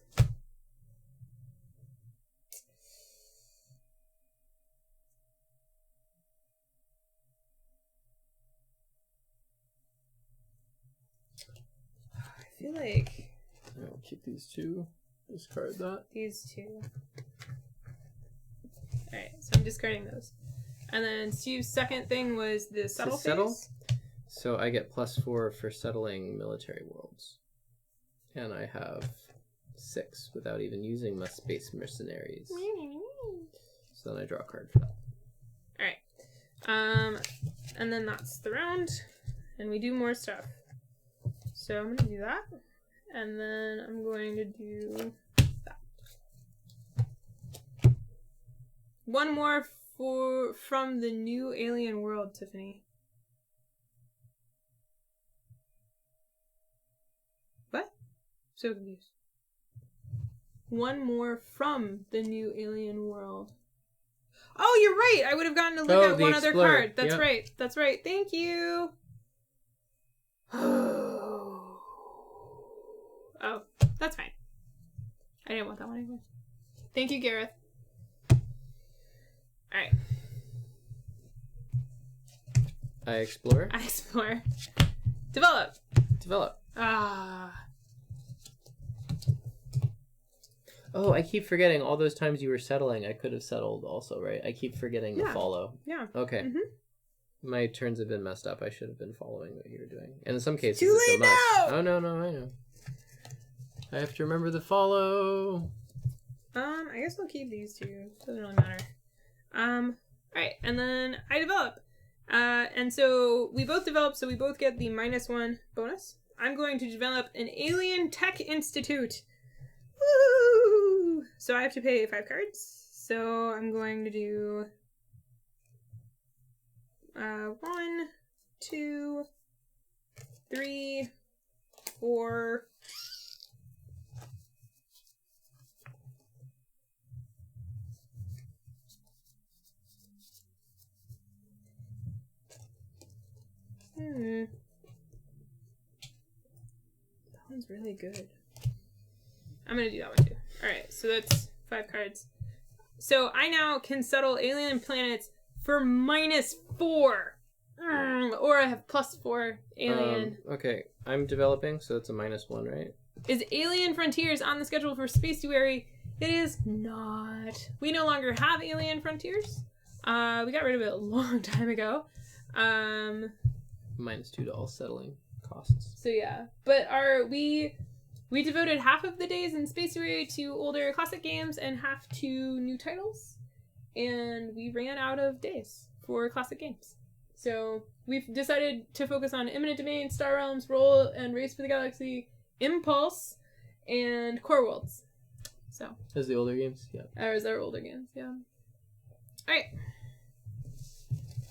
I feel like I'll keep these 2. Discard that. These 2. Alright, so I'm discarding those. And then Steve's second thing was the settle phase. So I get +4 for settling military worlds. And I have 6 without even using my space mercenaries. So then I draw a card for that. Alright. And then that's the round. And we do more stuff. So I'm going to do that. And then I'm going to do that. One more from the new alien world, Tiffany. What? So confused. One more from the new alien world. Oh, you're right. I would have gotten to look at one other card. That's right. That's right. Thank you. Oh, that's fine. I didn't want that one anymore. Thank you, Gareth. Alright. I explore. I explore. Develop. Develop. Ah. Oh, I keep forgetting all those times you were settling. I could have settled also, right? I keep forgetting the follow. Yeah. Okay. Mm-hmm. My turns have been messed up. I should have been following what you were doing. And in some cases, too late now! Oh, no, I know. I have to remember the follow. I guess I'll keep these 2. Doesn't really matter. Alright, and then I develop. And so we both develop, so we both get the -1 bonus. I'm going to develop an Alien Tech Institute. Woo! So I have to pay 5 cards. So I'm going to do 1, 2, 3, 4. That one's really good. I'm gonna do that one too. Alright, so that's 5 cards. So I now can settle alien planets for -4. Or I have +4 alien. Okay, I'm developing, so it's a -1, right? Is Alien Frontiers on the schedule for Spaceuary? It is not. We no longer have Alien Frontiers. We got rid of it a long time ago. -2 to all settling costs. So yeah, but we devoted half of the days in Spaceuary to older classic games and half to new titles. and we ran out of days for classic games. So we've decided to focus on Imminent Domain, Star Realms, Roll and Race for the Galaxy, Impulse, and Core Worlds. So. Those the older games? Yeah. Or is our older games? Yeah. Alright.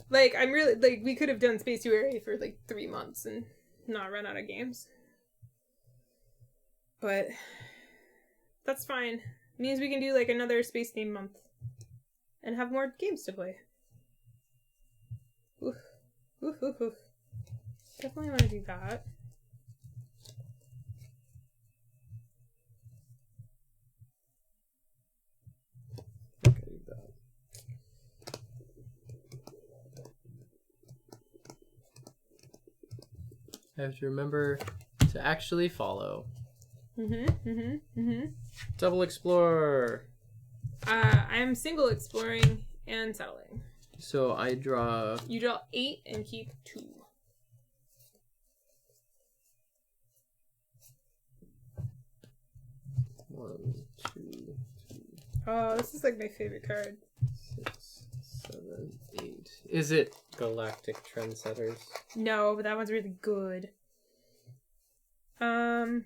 Like, I'm really, like, we could have done Spacetuary for, like, 3 months and not run out of games. But that's fine. It means we can do, like, another Space Theme month. And have more games to play. Oof. Oof, oof, oof. Definitely want to do that. I have to remember to actually follow. Double explore. I'm single exploring and settling. So I draw... You draw 8 and keep 2. One, two, three. Oh, this is like my favorite card. 6, 7, 8. Is it Galactic Trendsetters? No, but that one's really good. I'm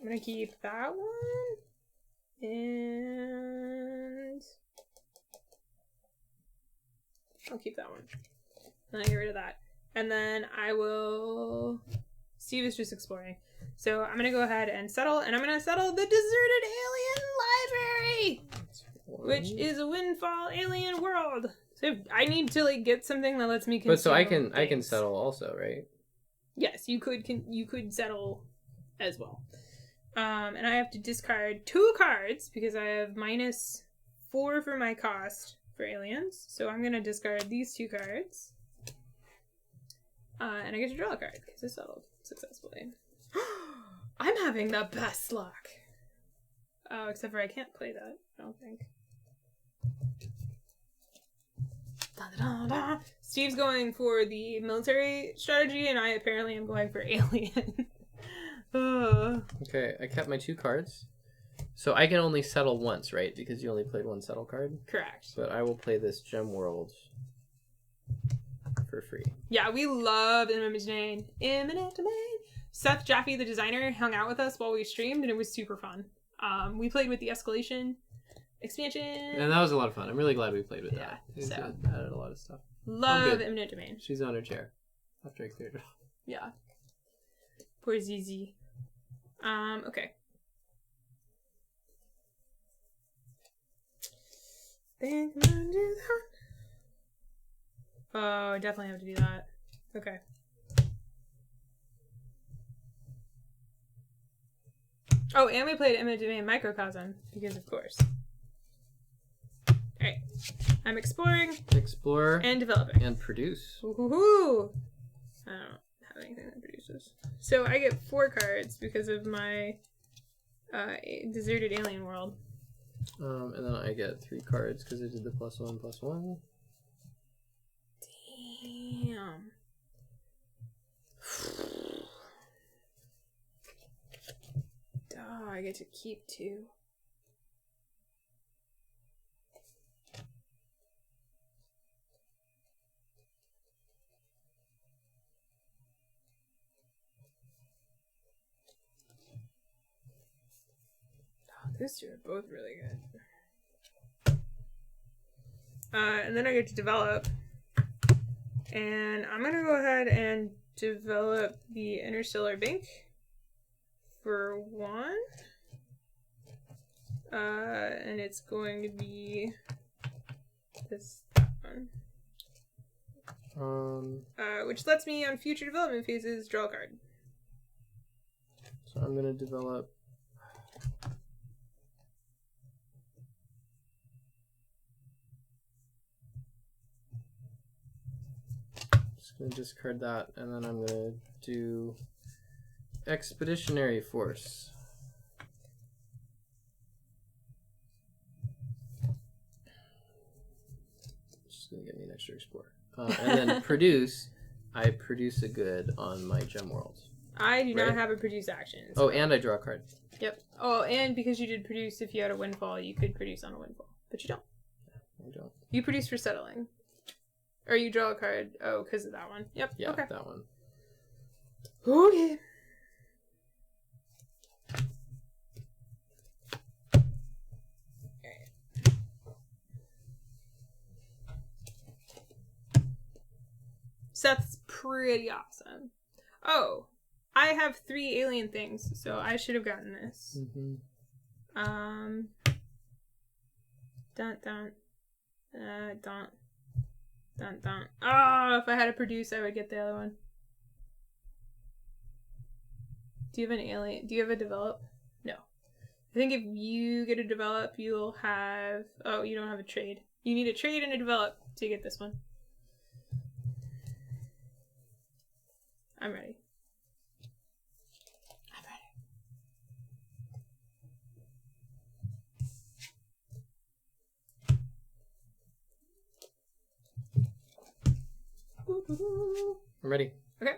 gonna keep that one. And I'll keep that one. Then I get rid of that. And then I will... Steve is just exploring. So I'm going to go ahead and settle. And I'm going to settle the Deserted Alien Library! Which is a Windfall alien world. So I need to like get something that lets me consume. But so I can settle also, right? Yes, you could settle as well. And I have to discard 2 cards because I have -4 for my cost for aliens. So I'm going to discard these 2 cards. And I get to draw a card because I settled successfully. I'm having the best luck. Oh, except for I can't play that, I don't think. Da, da, da, da. Steve's going for the military strategy, and I apparently am going for alien. Okay, I kept my 2 cards. So I can only settle once, right? Because you only played 1 settle card? Correct. But I will play this Gem World for free. Yeah, we love Imminent Domain. Imminent Domain. Seth Jaffe, the designer, hung out with us while we streamed, and it was super fun. We played with the Escalation expansion. And that was a lot of fun. I'm really glad we played with that. So added a lot of stuff. Love Imminent Domain. She's on her chair after I cleared it off. Yeah. Poor ZZ. Okay. Think I'm gonna do that. Oh, I definitely have to do that. Okay. Oh, and we played Imminent Domain Microcosm, because of course. Alright. I'm exploring. Explore. And developing. And produce. Woohoo! I don't have anything that produces. So I get 4 cards because of my Deserted Alien World. And then I get 3 cards because I did the +1/+1. Damn. Oh, I get to keep 2. Oh, those 2 are both really good. And then I get to develop. And I'm going to go ahead and develop the Interstellar Bank for 1. And it's going to be that one. Which lets me on future development phases draw a card. So I'm going to develop... Just going to discard that, and then I'm going to do Expeditionary Force. Just going to give me an extra explorer. And then produce. I produce a good on my Gem World. I do not have a produce action. So. Oh, and I draw a card. Yep. Oh, and because you did produce, if you had a Windfall, you could produce on a Windfall. But you don't. I don't. You produce for settling. Or you draw a card. Oh, because of that one. Yep. Yeah, okay. that one. Okay. Seth's pretty awesome. Oh, I have 3 alien things, so I should have gotten this. Mm-hmm. Dun dun. Dun. Dun dun. Oh, if I had to produce, I would get the other one. Do you have an alien? Do you have a develop? No. I think if you get a develop, you'll have... Oh, you don't have a trade. You need a trade and a develop to get this one. I'm ready. I'm ready. Okay.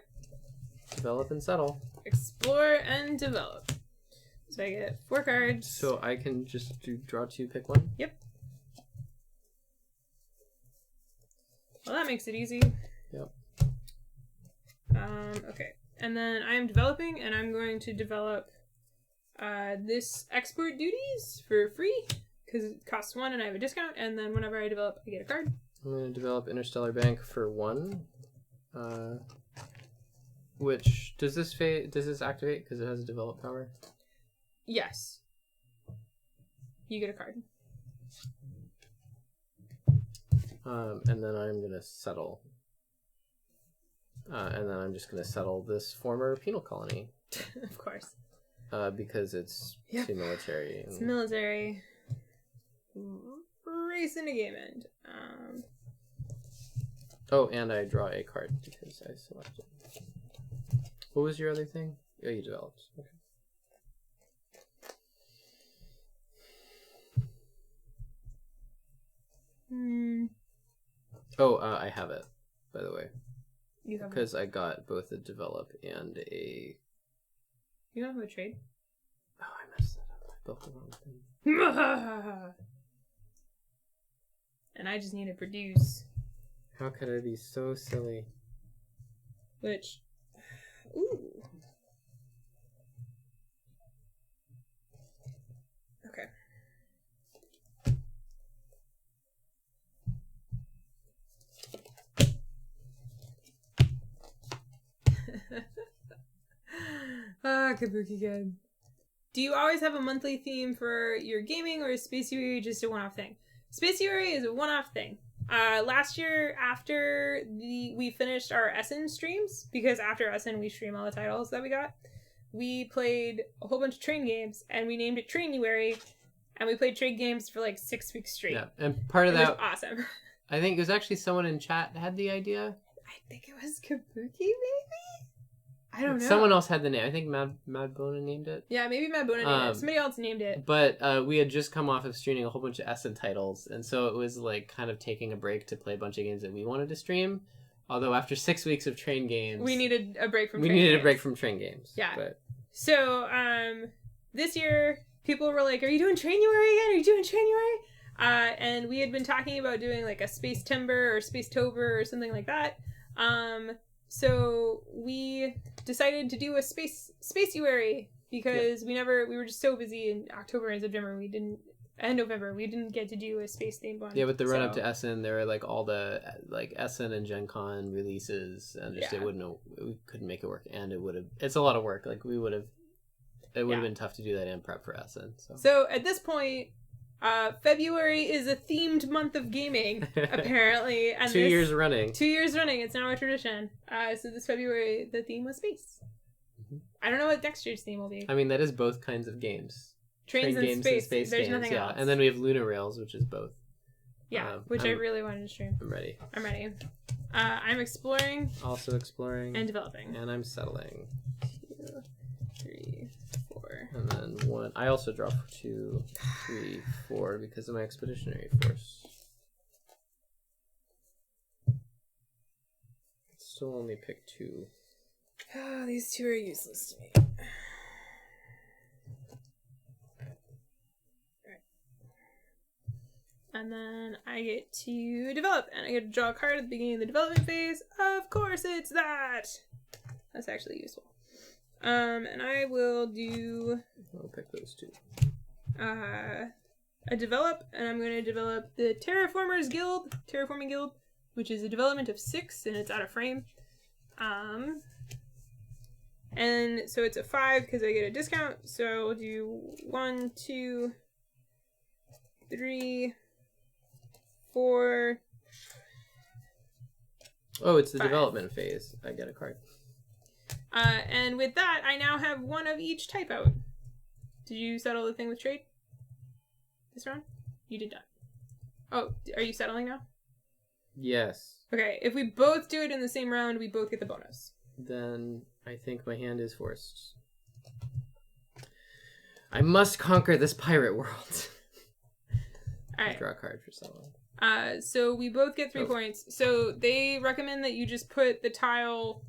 Develop and settle. Explore and develop. So I get 4 cards. So I can just draw 2, pick one? Yep. Well, that makes it easy. Yep. Okay. And then I am developing, and I'm going to develop this export duties for free, because it costs 1 and I have a discount, and then whenever I develop, I get a card. I'm going to develop Interstellar Bank for 1. Which, does this activate because it has a develop power? Yes. You get a card. And then I'm going to settle. And then I'm just going to settle this former penal colony. Of course. Because it's too military. It's military. Race into game end. Oh, and I draw a card because I selected. What was your other thing? Oh, you developed. Okay. Oh, I have it, by the way. You have because I got both a develop and a... You don't have a trade? Oh, I messed that up. I built the wrong thing. And I just need to produce. How could I be so silly? Which... Ooh. Okay. Kabuki Gun. Do you always have a monthly theme for your gaming, or is Spaciary just a one-off thing? Spaciary is a one-off thing. Last year, after we finished our Essen streams, because after Essen we stream all the titles that we got, we played a whole bunch of train games, and we named it Trainuary, and we played train games for like 6 weeks straight. Yeah, and part of that was awesome. I think it was actually someone in chat that had the idea. I think it was Kabuki, maybe? I don't know. Someone else had the name. I think Mad Bona named it. Yeah, maybe Mad Bona named it. Somebody else named it. But we had just come off of streaming a whole bunch of Essen titles, and so it was like kind of taking a break to play a bunch of games that we wanted to stream. Although after 6 weeks of train games, we needed a break from. A break from train games. Yeah. But... So this year, people were like, "Are you doing Trainuary again? Are you doing Trainuary?" And we had been talking about doing like a Space Timber or Space Tober or something like that. So we decided to do a Spaciary because we were just so busy in October and September and November we didn't get to do a space themed one. Yeah, with the run up to Essen, there were like all the like Essen and Gen Con releases, and just we couldn't make it work, and it's a lot of work. Like it would have been tough to do that and prep for Essen. So at this point, February is a themed month of gaming, apparently. And 2 years running. 2 years running. It's now a tradition. So this February, the theme was space. Mm-hmm. I don't know what next year's theme will be. I mean, that is both kinds of games. Train games space. and space There's games, nothing else. And then we have Lunar Rails, which is both. Yeah, which I really wanted to stream. I'm ready. I'm exploring. Also exploring. And developing. And I'm settling. 2, 3, 4. And then 1. I also draw 2, 3, 4 because of my expeditionary force. Still only pick 2. Oh, these 2 are useless to me. And then I get to develop, and I get to draw a card at the beginning of the development phase. Of course it's that! That's actually useful. And I will do... I'll pick those two. I develop, and I'm going to develop the Terraforming Guild, which is a development of 6, and it's out of frame. And so it's a 5 because I get a discount. So we'll do 1, 2, 3, 4. Oh, it's the 5. development phase. I get a card. And with that, I now have 1 of each type out. Did you settle the thing with trade this round? You did not. Oh, are you settling now? Yes. Okay, if we both do it in the same round, we both get the bonus. Then I think my hand is forced. I must conquer this pirate world. All right. Draw a card for someone. So we both get 3 points. So they recommend that you just put the tile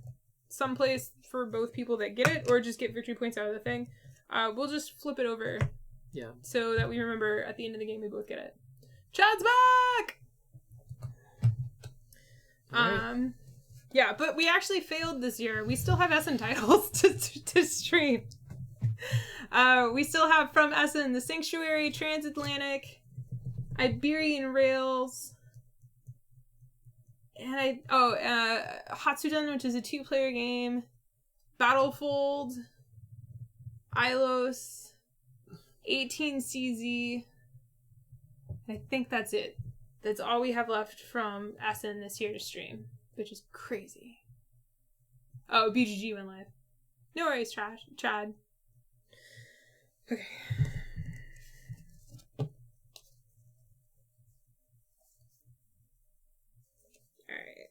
someplace for both people that get it, or just get victory points out of the thing. We'll just flip it over. Yeah. So that we remember at the end of the game we both get it. Chad's back! Right. Yeah, but we actually failed this year. We still have Essen titles to stream. We still have From Essen, The Sanctuary, Transatlantic, Iberian Rails, and Hatsuden, which is a 2-player game, Battlefold, Ilos, 18CZ. I think that's it. That's all we have left from Essen this year to stream, which is crazy. Oh, BGG went live. No worries, Chad. Okay. Alright.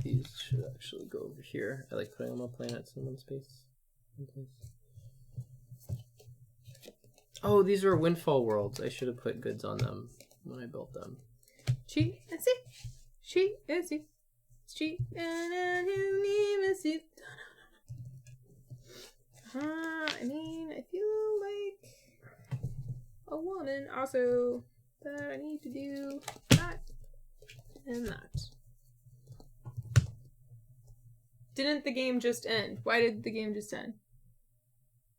These should actually go over here. I like putting all my planets in one space. Okay. Oh, these were Windfall worlds. I should have put goods on them when I built them. She is it. She is it. She and his name is it. I mean, I feel like a woman. Also, that I need to do that and that. Didn't the game just end? Why did the game just end?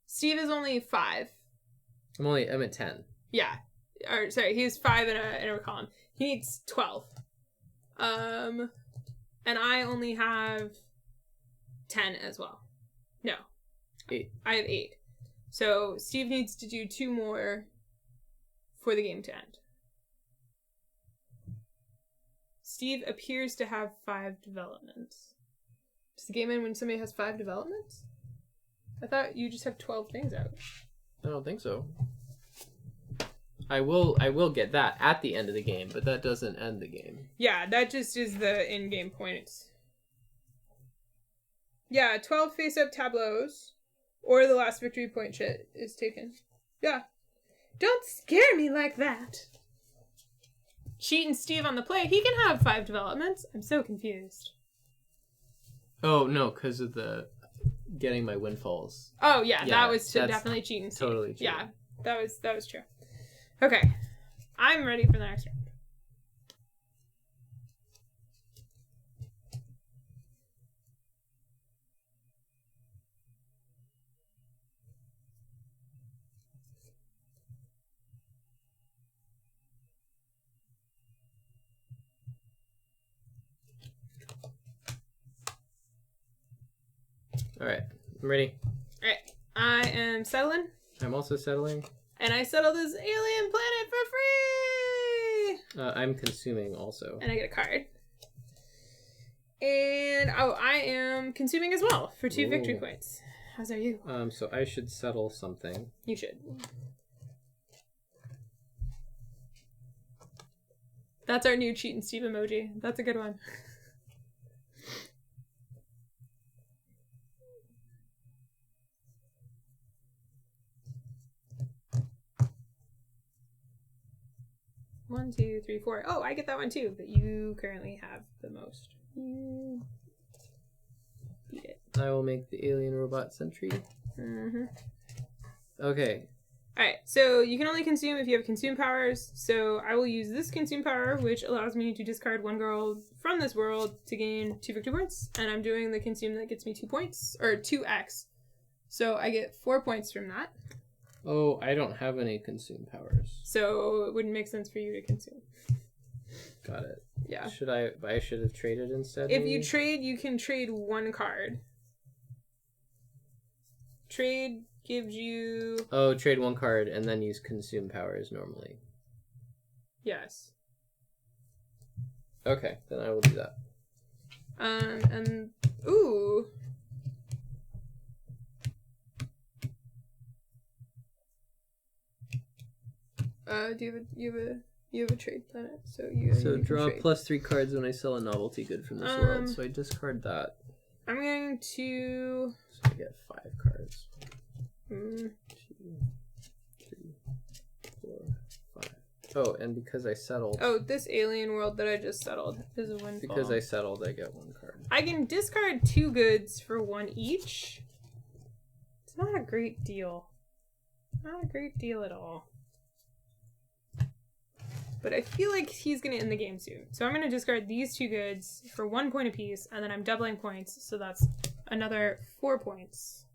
Steve is only 5. I'm at 10. Yeah. Or sorry, he has 5 in a column. He needs 12. And I only have 10 as well. No. 8. I have 8. So Steve needs to do 2 more for the game to end. Steve appears to have 5 developments. Does the game end when somebody has 5 developments? I thought you just have 12 things out. I don't think so. I will get that at the end of the game, but that doesn't end the game. Yeah, that just is the in-game points. Yeah, 12 face-up tableaus, or the last victory point shit is taken. Yeah. Don't scare me like that! Cheating Steve on the play, he can have 5 developments. I'm so confused. Oh, no, because of the getting my windfalls. Oh, yeah, that was definitely cheating Steve. Totally cheating. Yeah, that was true. Okay, I'm ready for the next round. Alright, I'm ready. Alright, I am settling. I'm also settling. And I settled this alien planet for free! I'm consuming also. And I get a card. And, I am consuming as well for 2 victory points. How's are you? So I should settle something. You should. That's our new Cheat and Steve emoji. That's a good one. 1, 2, 3, 4. Oh, I get that one too, but you currently have the most. Beat it. I will make the alien robot sentry. Okay. Alright, so you can only consume if you have consume powers. So I will use this consume power, which allows me to discard one girl from this world to gain 2 victory points. And I'm doing the consume that gets me 2 points, or 2x. So I get 4 points from that. Oh, I don't have any consume powers. So it wouldn't make sense for you to consume. Got it. Yeah. I should have traded instead? If you trade, you can trade 1 card. Trade gives you... Oh, trade 1 card and then use consume powers normally. Yes. Okay, then I will do that. And... Ooh! You have a trade planet, so you draw +3 cards when I sell a novelty good from this world. So I discard that. I'm going to. So I get 5 cards. 2, 3, 4, 5. Oh, and because I settled. Oh, this alien world that I just settled is a Windfall. Because I settled, I get 1 card. I can discard 2 goods for 1 each. It's not a great deal. Not a great deal at all. But I feel like he's going to end the game soon. So I'm going to discard these 2 goods for 1 point apiece, and then I'm doubling points, so that's another 4 points.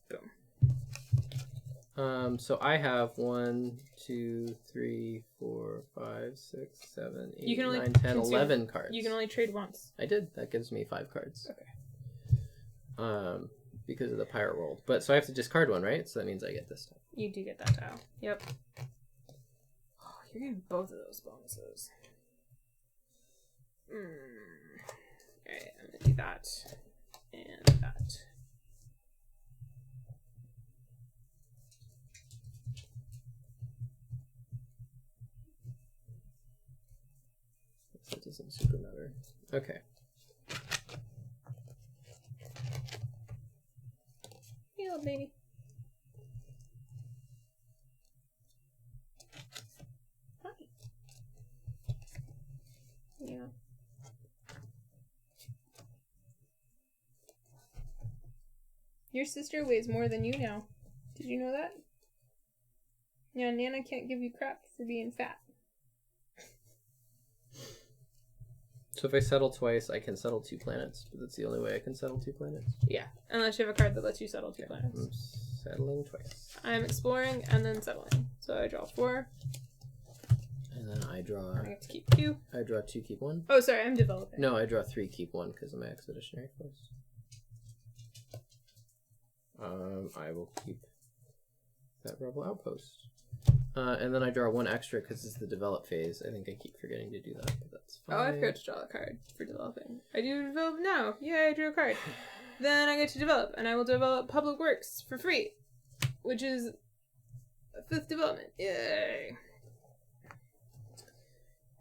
Boom. So I have 1, 2, 3, 4, 5, 6, 7, 8, 9, 10, 11 cards. You can only trade once. I did. That gives me 5 cards. Okay. Because of the pirate world. But so I have to discard 1, right? So that means I get this tile. You do get that tile. Yep. You're getting both of those bonuses. Alright, I'm gonna do that. And that. That doesn't super matter. Okay. Hey, little baby. Yeah. Your sister weighs more than you now. Did you know that? Yeah, Nana can't give you crap for being fat. So if I settle twice, I can settle 2 planets, but that's the only way I can settle 2 planets. Yeah, unless you have a card that lets you settle 2 planets. I'm settling twice. I'm exploring and then settling. So I draw 4. And then I draw... I have to keep 2. I draw 2, keep 1. Oh, sorry, I'm developing. No, I draw 3, keep 1 because of my expeditionary force. I will keep that rebel outpost. And then I draw 1 extra because it's the develop phase. I think I keep forgetting to do that, but that's fine. Oh, I forgot to draw a card for developing. I do develop now. Yay, I drew a card. Then I get to develop, and I will develop public works for free, which is a 5th development. Yay.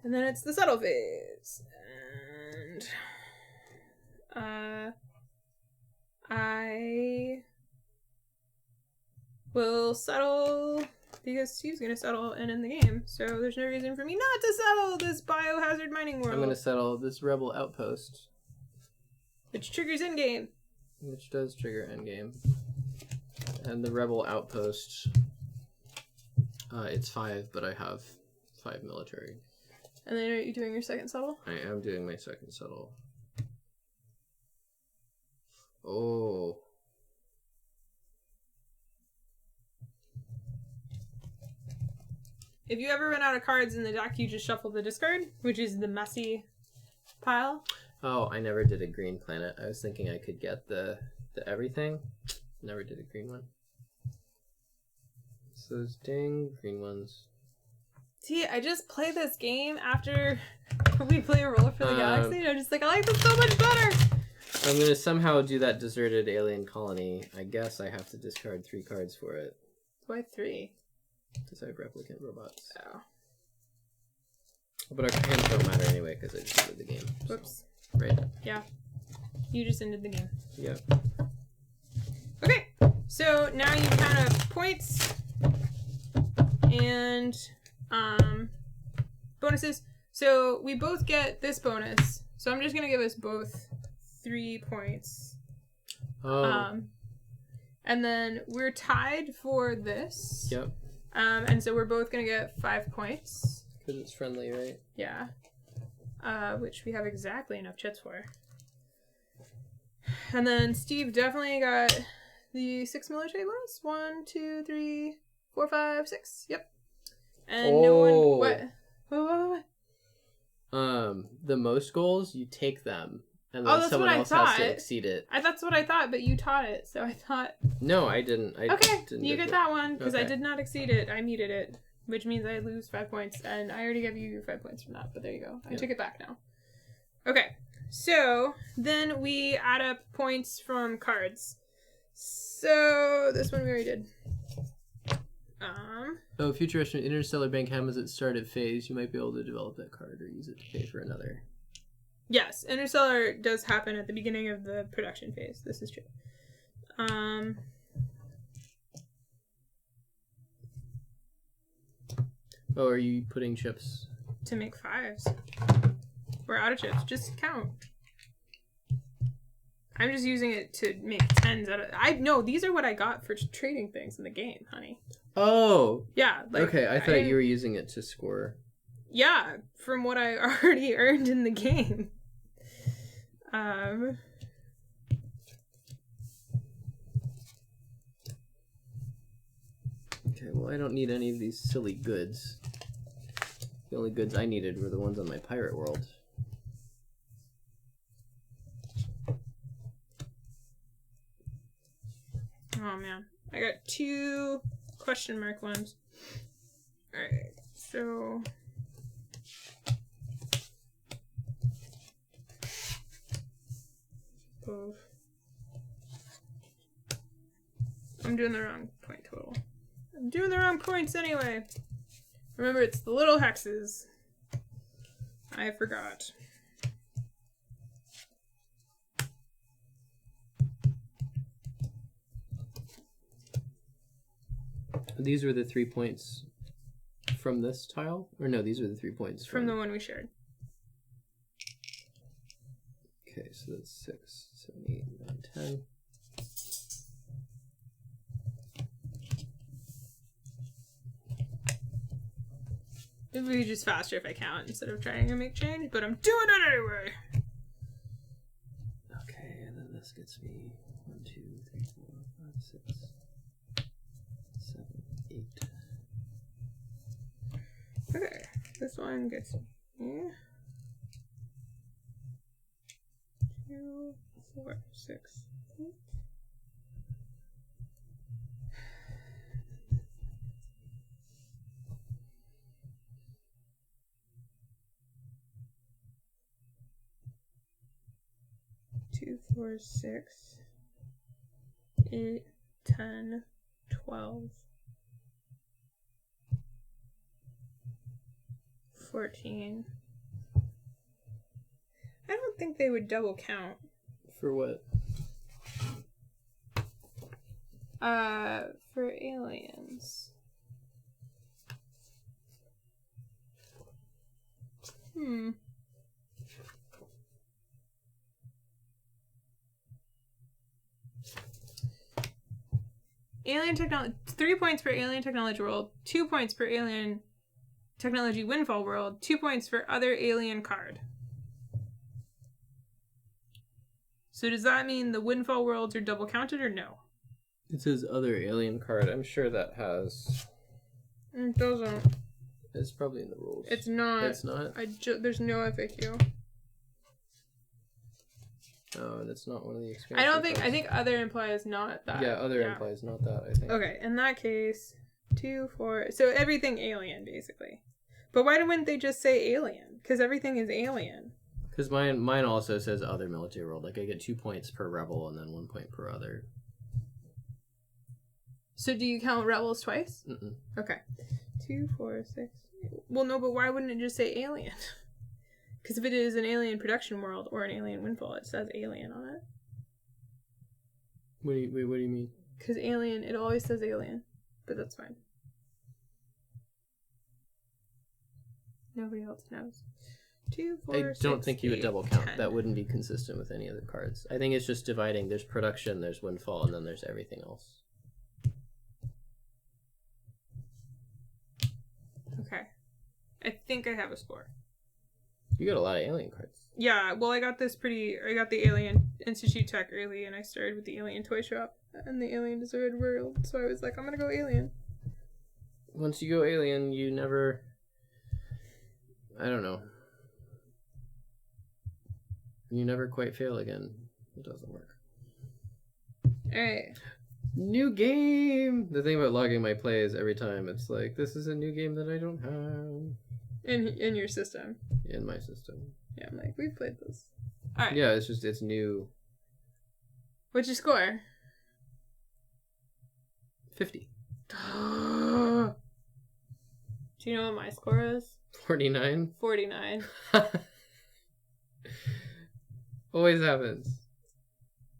And then it's the settle phase. And I will settle because Steve's going to settle and end the game. So there's no reason for me not to settle this biohazard mining world. I'm going to settle this rebel outpost. Which triggers endgame. Which does trigger endgame. And the rebel outpost, it's 5, but I have 5 military. And then are you doing your second settle? I am doing my second settle. Oh. If you ever run out of cards in the deck, you just shuffle the discard, which is the messy pile. Oh, I never did a green planet. I was thinking I could get the everything. Never did a green one. So those dang green ones. See, I just play this game after we play Roll for the Galaxy, and I'm just like, I like this so much better! I'm gonna somehow do that deserted alien colony. I guess I have to discard 3 cards for it. Why 3? Because I have replicant robots. Oh. But our hands don't matter anyway, because I just ended the game. Whoops. So, right? Yeah. You just ended the game. Yep. Okay, so now you kind of points, and bonuses. So we both get this bonus. So I'm just going to give us both 3 points. And then we're tied for this. Yep. And so we're both going to get 5 points. Because it's friendly, right? Yeah. Which we have exactly enough chits for. And then Steve definitely got the 6 military bonus. 1, 2, 3, 4, 5, 6. Yep. And no one... What? The most goals, you take them. And then someone else has to exceed it. That's what I thought, but you taught it, so I thought... No, I didn't. You get that one, because I did not exceed it. I meted it, which means I lose 5 points, and I already gave you 5 points from that, but there you go. I took it back now. Okay, so then we add up points from cards. So this one we already did. If Future Interstellar Bank happens at started phase, you might be able to develop that card or use it to pay for another. Yes, Interstellar does happen at the beginning of the production phase. This is true. Oh, are you putting chips? To make 5s. We're out of chips. Just count. I'm just using it to make 10s out of... No, these are what I got for trading things in the game, honey. Oh! Yeah. Okay, I thought you were using it to score. Yeah, from what I already earned in the game. Okay, well, I don't need any of these silly goods. The only goods I needed were the ones on my pirate world. Oh, man. I got 2 question mark ones. Alright, so... Both. I'm doing the wrong point total. I'm doing the wrong points anyway. Remember, it's the little hexes. I forgot. These were the 3 points from this tile? Or no, these were the 3 points from the one we shared. Okay, so that's 6, 7, 8, 9, 10. It would be just faster if I count instead of trying to make change, but I'm doing it anyway! Okay, and then this gets me 1, 2, 3, 4, 5, 6, 7, 8. Okay, this one gets me 2, 4, 6, 8. Two, 4, 6, 8, 10, 12, 14. I don't think they would double count. For what? For aliens. Alien technology, 3 points for Alien Technology World, 2 points for Alien Technology Windfall World, 2 points for other alien card. So does that mean the Windfall Worlds are double counted or no? It says other alien card. I'm sure that has... It doesn't. It's probably in the rules. It's not. It's not? There's no FAQ. Oh, and it's not one of the expansion cards. I think other implies not that. Yeah, other implies not that, I think. Okay, in that case, 2, 4... So everything alien, basically. But why wouldn't they just say alien? Because everything is alien. Because mine also says other military world. Like, I get 2 points per rebel and then 1 point per other. So do you count rebels twice? Mm-mm. Okay. 2, 4, 6... Well, no, but why wouldn't it just say alien? Because if it is an alien production world or an alien windfall, it says alien on it. What do you mean? Because alien, it always says alien. But that's fine. Nobody else knows. 2, 4, I don't think you would double count. 10. That wouldn't be consistent with any other cards. I think it's just dividing. There's production, there's Windfall, and then there's everything else. Okay. I think I have a score. You got a lot of alien cards. Yeah, well, I got the Alien Institute tech early, and I started with the Alien Toy Shop and the Alien Deserted World, so I was like, I'm gonna go Alien. Once you go Alien, you never... I don't know. You never quite fail again. It doesn't work. Alright. New game! The thing about logging my plays every time, it's like, this is a new game that I don't have. In your system. In my system. Yeah, I'm like, we've played this. Alright. Yeah, it's new. What's your score? 50. Do you know what my score is? 49? 49. Always happens.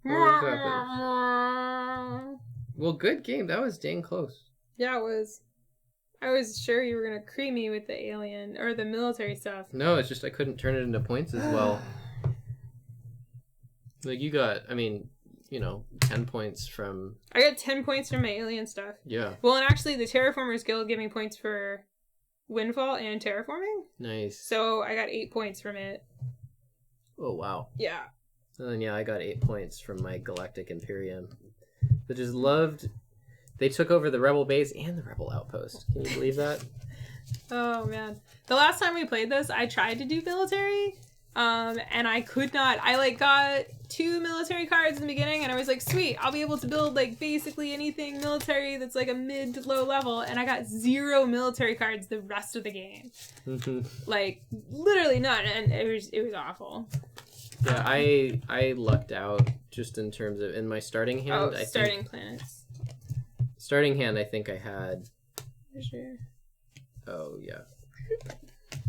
Always happens. Well, good game. That was dang close. Yeah, it was. I was sure you were going to cream me with the alien or the military stuff. No, it's just I couldn't turn it into points as well. Like you got, 10 points from... I got 10 points from my alien stuff. Yeah. Well, and actually the Terraformers Guild gave me points for Windfall and terraforming. Nice. So I got 8 points from it. Oh, wow. Yeah. And then, I got 8 points from my Galactic Imperium. That just loved... They took over the Rebel base and the Rebel outpost. Can you believe that? Oh, man. The last time we played this, I tried to do military, and I could not. I, got 2 military cards in the beginning, and I was like, sweet, I'll be able to build, basically anything military that's, a mid to low level, and I got 0 military cards the rest of the game. Literally none, and it was awful. Yeah, I lucked out just in terms of, in my starting hand, planets. Starting hand, I think I had... Sure. Oh, yeah.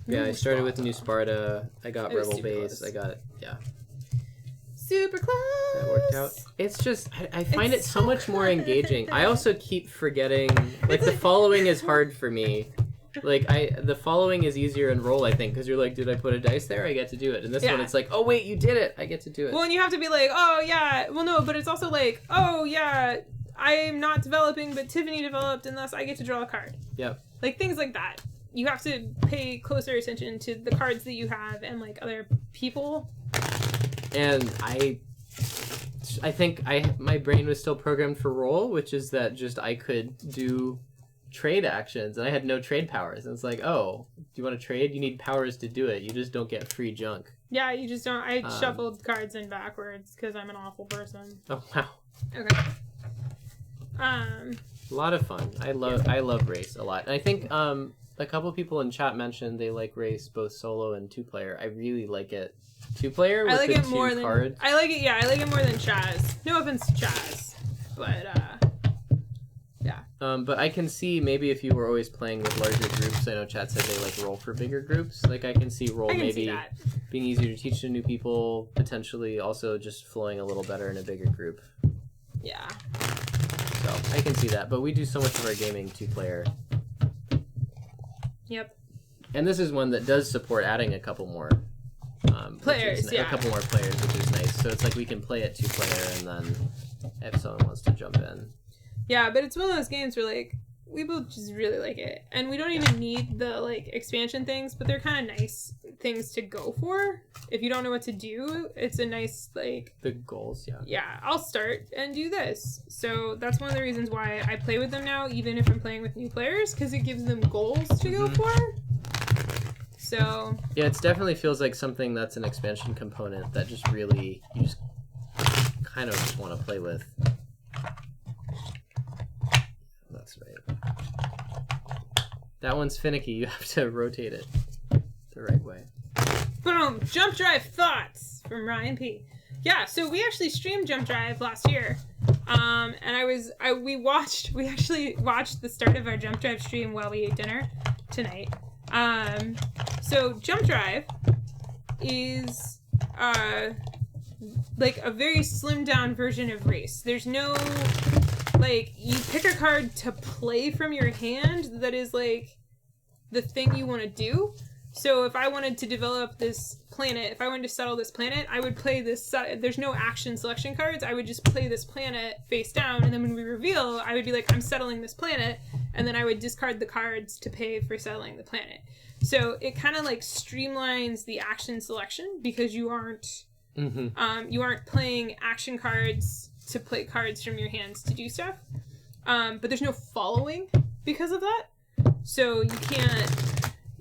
Yeah, I started with New Sparta. I got Rebel Base. Close. I got... Yeah. Super close! That worked out. It's just... I find it so much more engaging. I also keep forgetting... the following is hard for me. The following is easier in roll, I think, because you're like, did I put a dice there? I get to do it. And this one, it's like, oh, wait, you did it. I get to do it. Well, and you have to be like, oh, yeah. Well, no, but it's also like, oh, yeah... I'm not developing, but Tiffany developed, and thus I get to draw a card. Yep. Things like that. You have to pay closer attention to the cards that you have and, other people. And I think my brain was still programmed for roll, which is that just I could do trade actions, and I had no trade powers. And it's like, oh, do you want to trade? You need powers to do it. You just don't get free junk. Yeah, you just don't. I shuffled cards in backwards because I'm an awful person. Oh, wow. Okay. A lot of fun. I love race a lot. And I think a couple people in chat mentioned they like race both solo and 2-player. I really like it 2-player with the 2 cards. I like it. Yeah, I like it more than Chaz. No offense to Chaz, but yeah. But I can see maybe if you were always playing with larger groups. I know chat said they roll for bigger groups. I can see roll maybe being easier to teach to new people. Potentially also just flowing a little better in a bigger group. Yeah. So I can see that, but we do so much of our gaming 2-player. Yep. And this is one that does support adding a couple more players. A couple more players, which is nice. So it's we can play it 2-player, and then if someone wants to jump in. Yeah, but it's one of those games where we both just really like it, and we don't even need the expansion things, but they're kind of nice things to go for if you don't know what to do. It's a nice the goals. Yeah, I'll start and do this. So that's one of the reasons why I play with them now, even if I'm playing with new players, because it gives them goals to go for. So yeah, it definitely feels like something that's an expansion component that just really you just kind of just want to play with. That's right. That one's finicky. You have to rotate it the right way. Boom! Jump Drive Thoughts from Ryan P. Yeah, so we actually streamed Jump Drive last year. And we actually watched the start of our Jump Drive stream while we ate dinner tonight. So Jump Drive is a very slimmed down version of Race. There's no you pick a card to play from your hand that is the thing you want to do. So if I wanted to develop this planet, if I wanted to settle this planet, I would play this. There's no action selection cards. I would just play this planet face down, and then when we reveal, I would be like, I'm settling this planet, and then I would discard the cards to pay for settling the planet. So it kind of like streamlines the action selection because you aren't playing action cards to play cards from your hands to do stuff. But there's no following because of that. So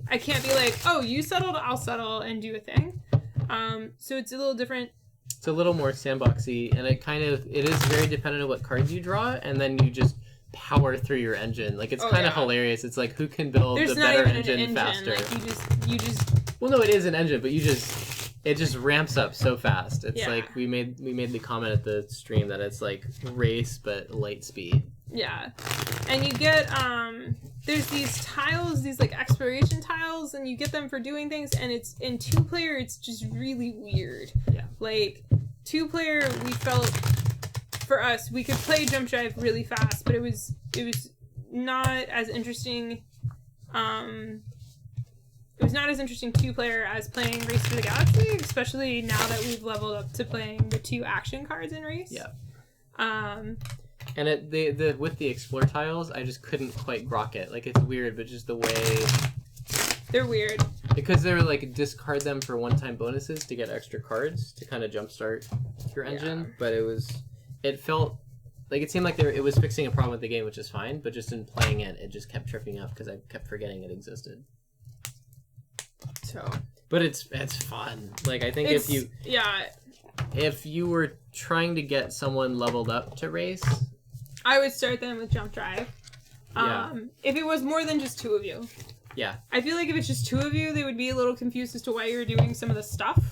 I can't be like, oh, you settled, I'll settle and do a thing. So it's a little different. It's a little more sandboxy, and it is very dependent on what cards you draw, and then you just power through your engine. Like, it's kind of hilarious. It's like, who can build the better engine faster? Like, you just. Well, no, it is an engine, but it just ramps up so fast. It's like we made the comment at the stream that it's like race but light speed. Yeah, and you get there's these tiles, these like exploration tiles, and you get them for doing things, and it's in 2-player. It's just really weird. Yeah, like 2-player, we felt. For us, we could play Jump Drive really fast, but it was not as interesting. It was not as interesting 2-player as playing Race for the Galaxy, especially now that we've leveled up to playing the 2 action cards in Race. Yeah. And with the explore tiles, I just couldn't quite grok it. Like, it's weird, but just the way they're weird. Because they were like discard them for one-time bonuses to get extra cards to kind of jumpstart your engine, but it felt like it seemed like it was fixing a problem with the game, which is fine, but just in playing it, it just kept tripping up because I kept forgetting it existed. So, but it's fun. Like, I think if you were trying to get someone leveled up to race, I would start them with Jump Drive. If it was more than just 2 of you. Yeah. I feel like if it's just 2 of you, they would be a little confused as to why you're doing some of the stuff.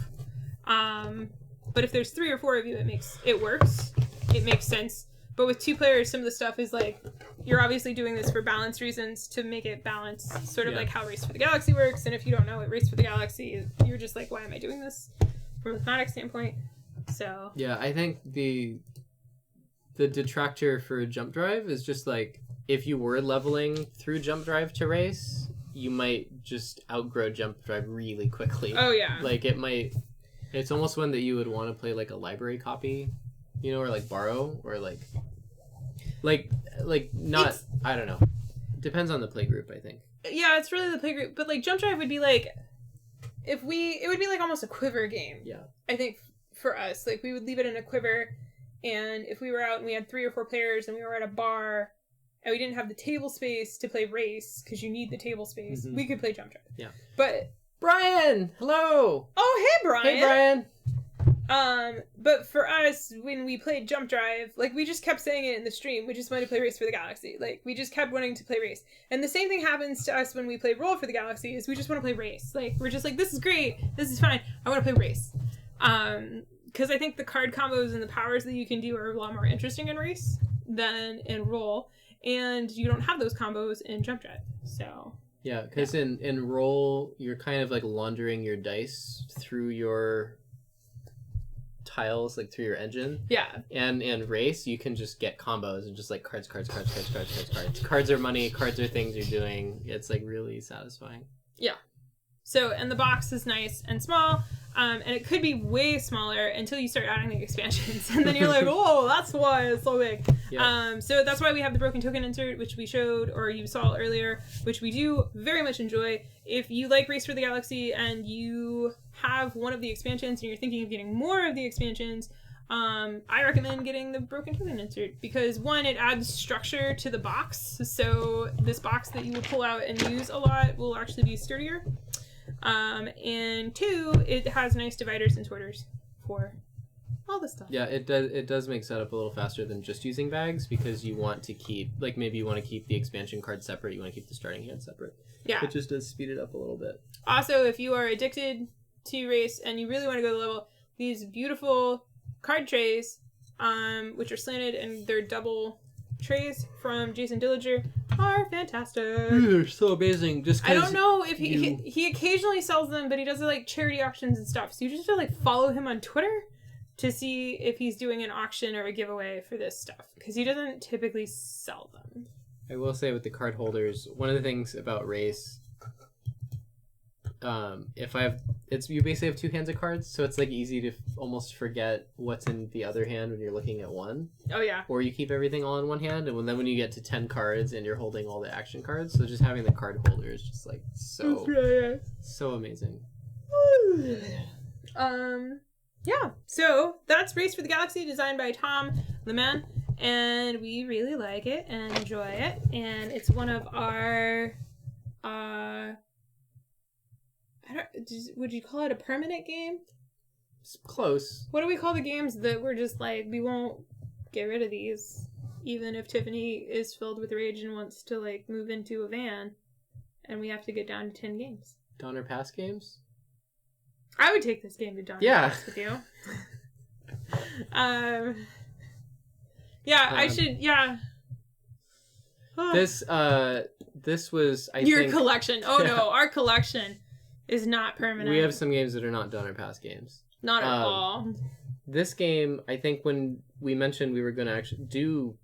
But if there's 3 or 4 of you, it works. It makes sense. But with 2 players, some of the stuff is like, you're obviously doing this for balance reasons to make it balanced, sort of like how Race for the Galaxy works. And if you don't know what Race for the Galaxy is, you're just like, why am I doing this from a thematic standpoint? So yeah, I think the detractor for Jump Drive is just like, if you were leveling through Jump Drive to Race, you might just outgrow Jump Drive really quickly. Oh yeah, like it's almost one that you would want to play like a library copy, or like borrow, or like not. I don't know. Depends on the play group, I think. Yeah, it's really the play group. But like Jump Drive would be like, it would be like almost a quiver game. Yeah. I think for us, like we would leave it in a quiver, and if we were out and we had 3 or 4 players and we were at a bar and we didn't have the table space to play Race because you need the table space, we could play Jump Drive. Yeah. But Brian, hello. Oh, hey Brian. Hey Brian. But for us, when we played Jump Drive, like, we just kept saying it in the stream, we just wanted to play Race for the Galaxy. Like, we just kept wanting to play Race. And the same thing happens to us when we play Roll for the Galaxy, is we just want to play Race. Like, we're just like, this is great, this is fine, I want to play Race. Because I think the card combos and the powers that you can do are a lot more interesting in Race than in Roll. And you don't have those combos in Jump Drive, so... Yeah, because in Roll, you're kind of like laundering your dice through your tiles, like through your engine. Yeah. And in Race, you can just get combos and just like cards. Cards are money, cards are things you're doing. It's like really satisfying. Yeah. So, and the box is nice and small, and it could be way smaller until you start adding the expansions, and then you're like, oh, that's why it's so big. Yeah. So that's why we have the broken token insert, which we showed, or you saw earlier, which we do very much enjoy. If you like Race for the Galaxy and you have one of the expansions and you're thinking of getting more of the expansions, I recommend getting the broken token insert, because 1, it adds structure to the box, so this box that you will pull out and use a lot will actually be sturdier. And 2, it has nice dividers and sorters for all the stuff. Yeah, it does make setup a little faster than just using bags, because you want to keep, like, maybe you want to keep the expansion card separate, you want to keep the starting hand separate. Yeah. It just does speed it up a little bit. Also, if you are addicted to Race and you really want to go to the level, these beautiful card trays, which are slanted and they're double trays from Jason Dillinger, are fantastic. They're so amazing. Just I don't know if he occasionally sells them, but he does like charity auctions and stuff. So you just have to like follow him on Twitter to see if he's doing an auction or a giveaway for this stuff, because he doesn't typically sell them. I will say with the card holders, one of the things about Race, if I have, you basically have 2 hands of cards, so it's like easy to almost forget what's in the other hand when you're looking at one. Oh yeah. Or you keep everything all in one hand, and then when you get to 10 cards and you're holding all the action cards, so just having the card holder is just like so amazing. Yeah. So that's Race for the Galaxy, designed by Tom LeMan, and we really like it and enjoy it, and it's one of our would you call it a permanent game? It's close. What do we call the games that we're just like, we won't get rid of these, even if Tiffany is filled with rage and wants to like move into a van, and we have to get down to 10 games? Donner Pass games? I would take this game to Donner Pass with you. I should. Yeah. This was your collection. Oh no, our collection is not permanent. We have some games that are not Donner Pass games. Not at all. This game, I think when we mentioned we were going to actually do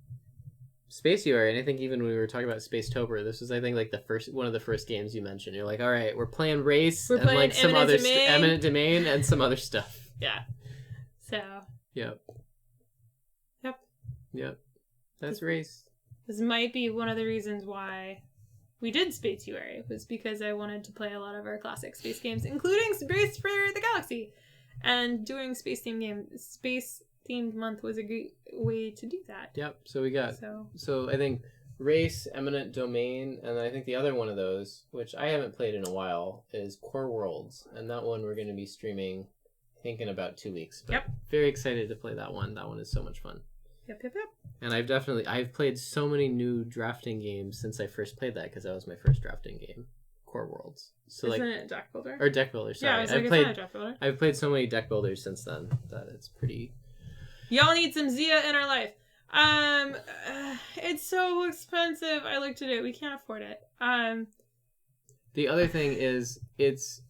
Space UR, and I think even when we were talking about Spacetober, this was, I think, like one of the first games you mentioned. You're like, all right, we're playing Race, and like some other Eminent Domain and some other stuff. Yeah. So. Yep. That's Race. This might be one of the reasons why we did Space UR, was because I wanted to play a lot of our classic space games, including Race for the Galaxy, and doing space themed month was a great way to do that. Yep. So we got so I think Race, Eminent Domain, and I think the other one of those, which I haven't played in a while, is Core Worlds, and that one we're going to be streaming, I think, in about 2 weeks. But very excited to play that one. That one is so much fun. Yep. And I've played so many new drafting games since I first played that, because that was my first drafting game, Core Worlds. So Isn't it Deck Builder? Or Deck Builder, sorry. Yeah, I was like, it's not a Deck Builder. I've played so many deck builders since then that it's pretty... Y'all need some Zia in our life. It's so expensive. I looked at it. We can't afford it. The other thing is, it's...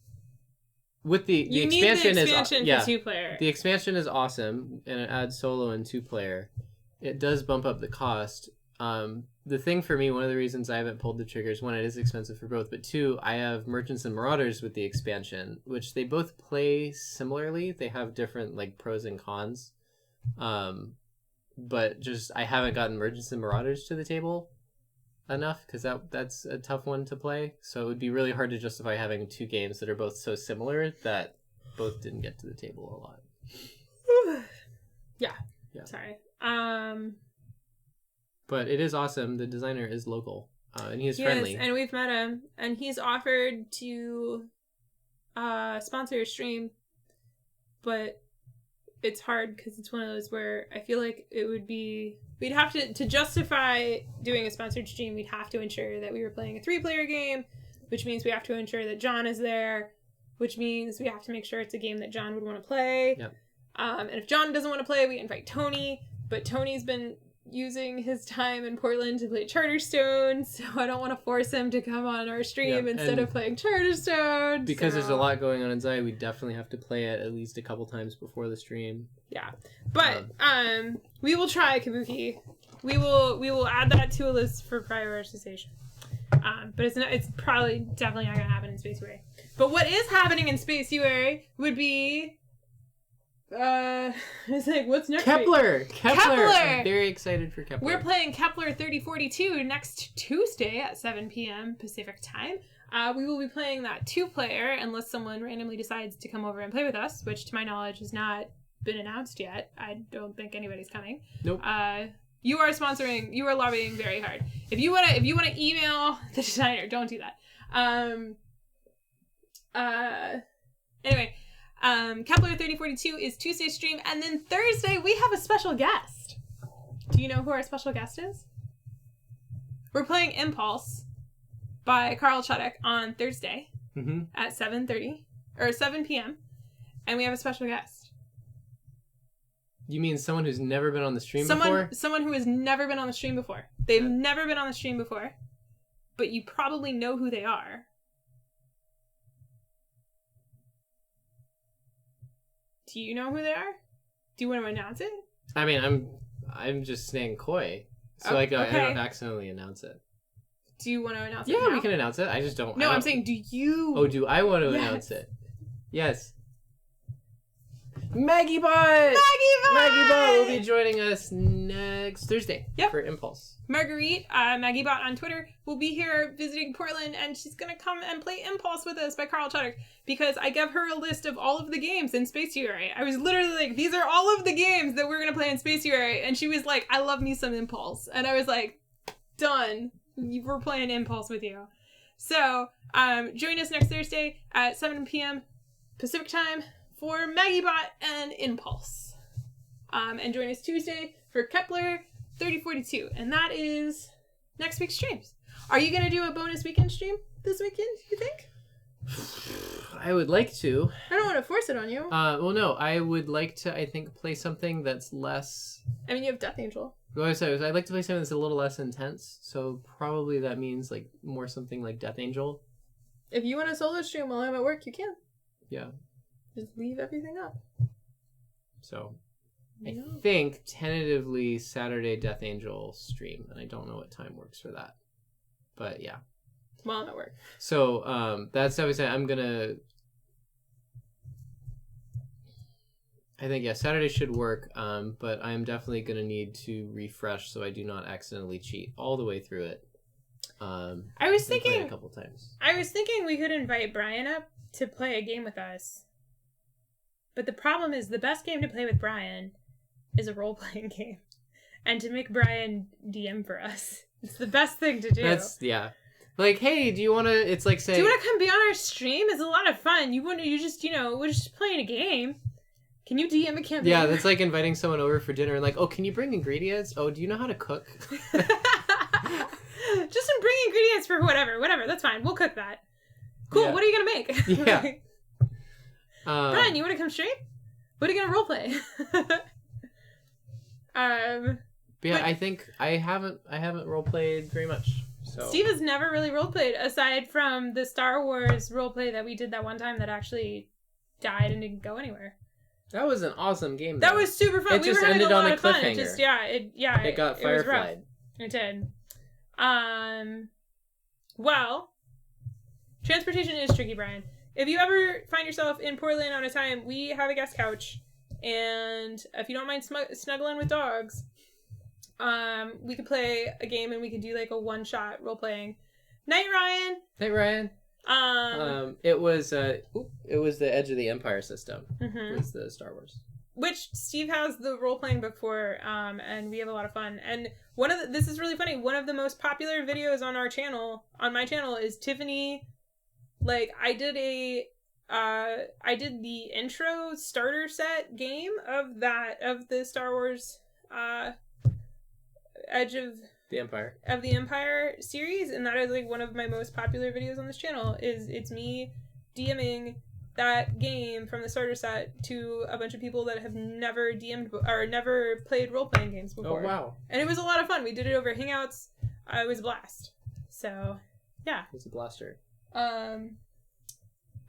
With the expansion, the expansion for 2-player. The expansion is awesome, and it adds solo and 2-player. It does bump up the cost. The thing for me, one of the reasons I haven't pulled the triggers, one, it is expensive for both, but 2, I have Merchants and Marauders with the expansion, which they both play similarly. They have different like pros and cons. But just I haven't gotten Merchants and Marauders to the table enough, because that's a tough one to play. So it would be really hard to justify having 2 games that are both so similar that both didn't get to the table a lot. Yeah. Sorry. But it is awesome. The designer is local, and he's friendly. Yes, and we've met him, and he's offered to sponsor a stream, but it's hard because it's one of those where I feel like it would be... We'd have to justify doing a sponsored stream, we'd have to ensure that we were playing a 3-player game, which means we have to ensure that John is there, which means we have to make sure it's a game that John would want to play. Yep. And if John doesn't want to play, we invite Tony, but Tony's been using his time in Portland to play Charterstone, so I don't want to force him to come on our stream instead of playing Charterstone. Because there's a lot going on in Zaya, we definitely have to play it at least a couple times before the stream. Yeah. But we will try Kabuki. We will add that to a list for prioritization. But it's probably definitely not going to happen in Space UA. But what is happening in Space UA would be it's like, what's next Kepler! I'm very excited for Kepler. We're playing Kepler 3042 next Tuesday at 7 p.m. Pacific time. We will be playing that 2-player unless someone randomly decides to come over and play with us, which to my knowledge has not been announced yet. I don't think anybody's coming. Nope. You are sponsoring, you are lobbying very hard. If you wanna email the designer, don't do that. Anyway, Kepler 3042 is Tuesday's stream, and then Thursday we have a special guest. Do you know who our special guest is? We're playing Impulse by Carl Chudek on Thursday at 7:30 or 7 p.m. and we have a special guest. You mean someone who's never been on the stream before? Someone who has never been on the stream before. They've never been on the stream before, but you probably know who they are. Do you know who they are? Do you want to announce it? I mean, I'm just staying coy, so I don't accidentally announce it. Do you want to announce it? Yeah, we can announce it. I just don't. No, I'm saying, do you? Oh, do I want to announce it? Yes. Maggie Bot will be joining us next Thursday for Impulse. Marguerite, Maggie Bot on Twitter, will be here visiting Portland, and she's going to come and play Impulse with us by Carl Chuddick, because I gave her a list of all of the games in Space URA. I was literally like, these are all of the games that we're going to play in Space URA, and she was like, I love me some Impulse. And I was like, done. We're playing Impulse with you. So, join us next Thursday at 7 p.m. Pacific time for Maggie Bot and Impulse. And join us Tuesday for Kepler 3042. And that is next week's streams. Are you going to do a bonus weekend stream this weekend, you think? I would like to. I don't want to force it on you. Well, no. I would like to, I think, play something that's less... I mean, you have Death Angel. Well, I'd like to play something that's a little less intense. So probably that means like more something like Death Angel. If you want a solo stream while I'm at work, you can. Yeah. Just leave everything up. So, I think tentatively Saturday Death Angel stream, and I don't know what time works for that. But yeah. While I'm at work. So, that's obviously I'm gonna. I think Saturday should work. But I'm definitely gonna need to refresh so I do not accidentally cheat all the way through it. I was thinking a couple times. I was thinking we could invite Brian up to play a game with us. But the problem is the best game to play with Brian is a role-playing game. And to make Brian DM for us. It's the best thing to do. Like, hey, do you want to, it's like saying... Do you want to come be on our stream? It's a lot of fun. We're just playing a game. Can you DM a campaign? Yeah, that's like inviting someone over for dinner and like, oh, can you bring ingredients? Oh, do you know how to cook? Just bring ingredients for whatever, that's fine. We'll cook that. Cool, what are you going to make? Yeah. Brian, you want to come stream? What are you gonna roleplay? I think I haven't roleplayed very much. So Steve has never really roleplayed aside from the Star Wars roleplay that we did that one time that actually died and didn't go anywhere. That was an awesome game. That was super fun. It just ended on a cliffhanger. It got fireflied. It did. Well, transportation is tricky, Brian. If you ever find yourself in Portland on a time, we have a guest couch, and if you don't mind snuggling with dogs, we could play a game and we could do like a one-shot role-playing. Night, Ryan. Night, Ryan. It was the Edge of the Empire system. It was the Star Wars, which Steve has the role-playing book for, and we have a lot of fun. And this is really funny. One of the most popular videos on my channel, is Tiffany. Like, I did the intro starter set game of the Star Wars, Edge of the Empire series, and that is like one of my most popular videos on this channel. It's me DMing that game from the starter set to a bunch of people that have never DM'd or never played role-playing games before. Oh, wow. And it was a lot of fun. We did it over Hangouts. It was a blast. So, yeah. It's a blaster.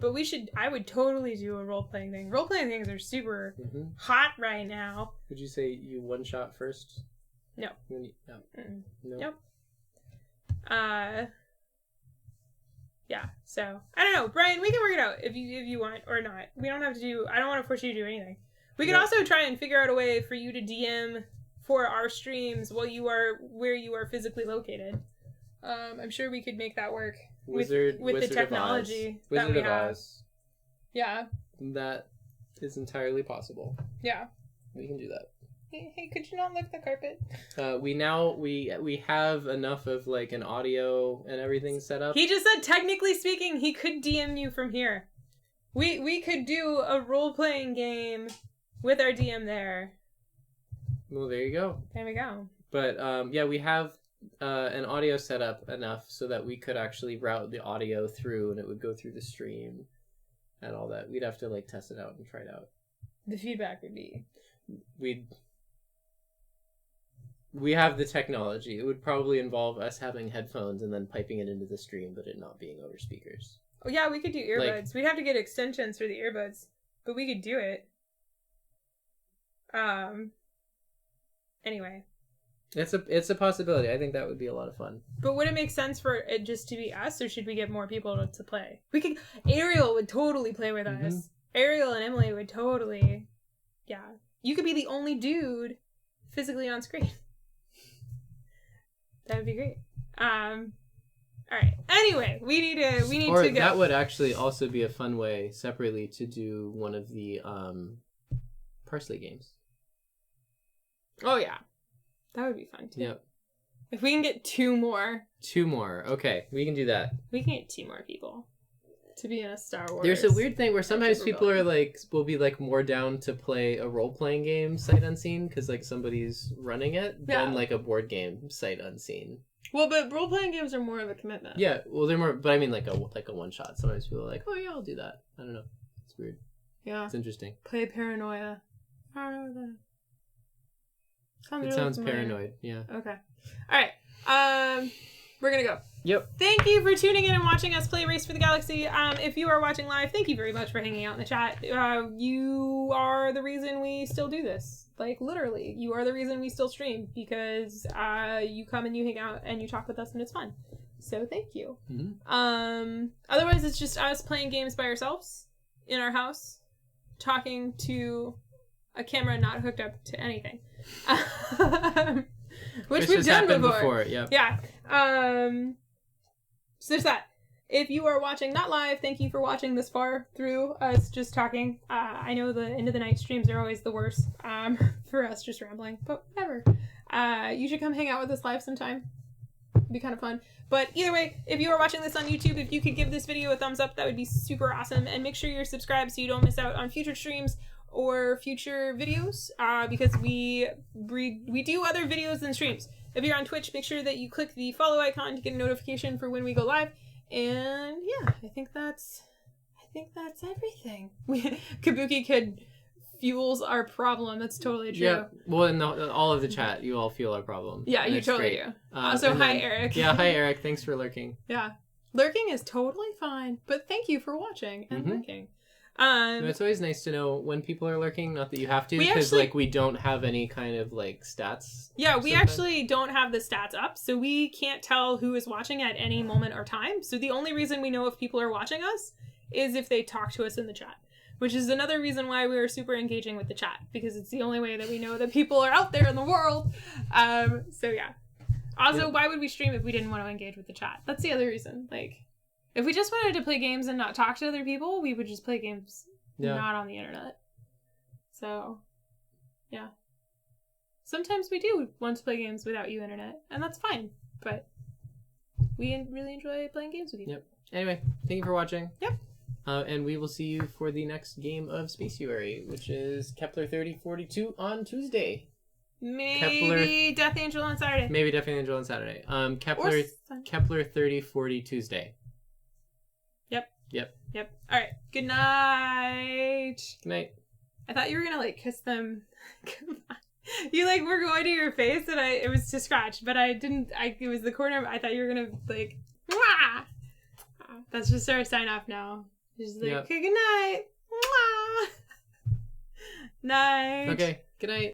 But I would totally do a role-playing thing. Role-playing things are super hot right now. Would you say you one-shot first? No. No. Nope. Yeah, so, I don't know. Brian, we can work it out if you want or not. We don't have to I don't want to force you to do anything. We could also try and figure out a way for you to DM for our streams while you are where you are physically located. I'm sure we could make that work with the technology that we have. Oz. Yeah. That is entirely possible. Yeah. We can do that. Hey, could you not lift the carpet? We have enough of like an audio and everything set up. He just said, technically speaking, he could DM you from here. We could do a role-playing game with our DM there. Well, there you go. There we go. But we have an audio set up enough so that we could actually route the audio through and it would go through the stream and all that. We'd have to like test it out and try it out. The feedback would be... We have the technology. It would probably involve us having headphones and then piping it into the stream, but it not being over speakers. Oh yeah, we could do earbuds. We'd have to get extensions for the earbuds, but we could do it. Anyway. It's a possibility. I think that would be a lot of fun. But would it make sense for it just to be us, or should we get more people to play? Ariel would totally play with us. Ariel and Emily would totally. Yeah. You could be the only dude physically on screen. That would be great. All right. Anyway, we need to go. That would actually also be a fun way separately to do one of the Parsley games. Oh yeah. That would be fun too. Yep. If we can get 2 more. 2 more. Okay, we can do that. We can get 2 more people to be in a Star Wars. There's a weird thing where sometimes people are will be more down to play a role-playing game sight unseen because somebody's running it than a board game sight unseen. Well, but role-playing games are more of a commitment. Yeah, well, they're more, but I mean a one-shot. Sometimes people are like, oh yeah, I'll do that. I don't know. It's weird. Yeah. It's interesting. Play Paranoia. I don't know that. It sounds paranoid. Yeah. Okay. All right. We're gonna go. Yep. Thank you for tuning in and watching us play Race for the Galaxy. If you are watching live, thank you very much for hanging out in the chat. You are the reason we still do this. Literally, you are the reason we still stream because you come and you hang out and you talk with us and it's fun. So thank you. Mm-hmm. Otherwise, it's just us playing games by ourselves in our house, talking to a camera not hooked up to anything. Which we've done before. Yeah. So there's that. If you are watching not live, thank you for watching this far through us just talking. I know the end of the night streams are always the worst for us just rambling, but whatever. You should come hang out with us live sometime. It'd be kind of fun. But either way, if you are watching this on YouTube, if you could give this video a thumbs up, that would be super awesome. And make sure you're subscribed so you don't miss out on future streams or future videos, because we do other videos and streams. If you're on Twitch, make sure that you click the follow icon to get a notification for when we go live. And yeah, I think that's everything. Kabuki Kid fuels our problem. That's totally true. Yeah. Well, in all of the chat, you all fuel our problem. Yeah, you totally do. Also, hi, Eric. Yeah, hi, Eric. Thanks for lurking. Yeah. Lurking is totally fine, but thank you for watching and lurking. It's always nice to know when people are lurking, not that you have to, because we don't have any kind of stats. Yeah, we actually don't have the stats up, so we can't tell who is watching at any moment or time. So the only reason we know if people are watching us is if they talk to us in the chat, which is another reason why we are super engaging with the chat, because it's the only way that we know that people are out there in the world. So yeah. Also, why would we stream if we didn't want to engage with the chat? That's the other reason. If we just wanted to play games and not talk to other people, we would just play games not on the internet. So, yeah. Sometimes we do want to play games without you, internet, and that's fine. But we really enjoy playing games with you. Yep. Anyway, thank you for watching. Yep. And we will see you for the next game of Spacetuary, which is Kepler 3042 on Tuesday. Maybe Death Angel on Saturday. Maybe Death Angel on Saturday. Kepler 3040 Tuesday. Yep. All right. Good night. Good night. I thought you were gonna kiss them. You were going to your face, and it was to scratch, but I didn't. It was the corner. I thought you were gonna Mwah! That's just our sign off now. Just okay. Good night. Mwah! Night. Okay. Good night.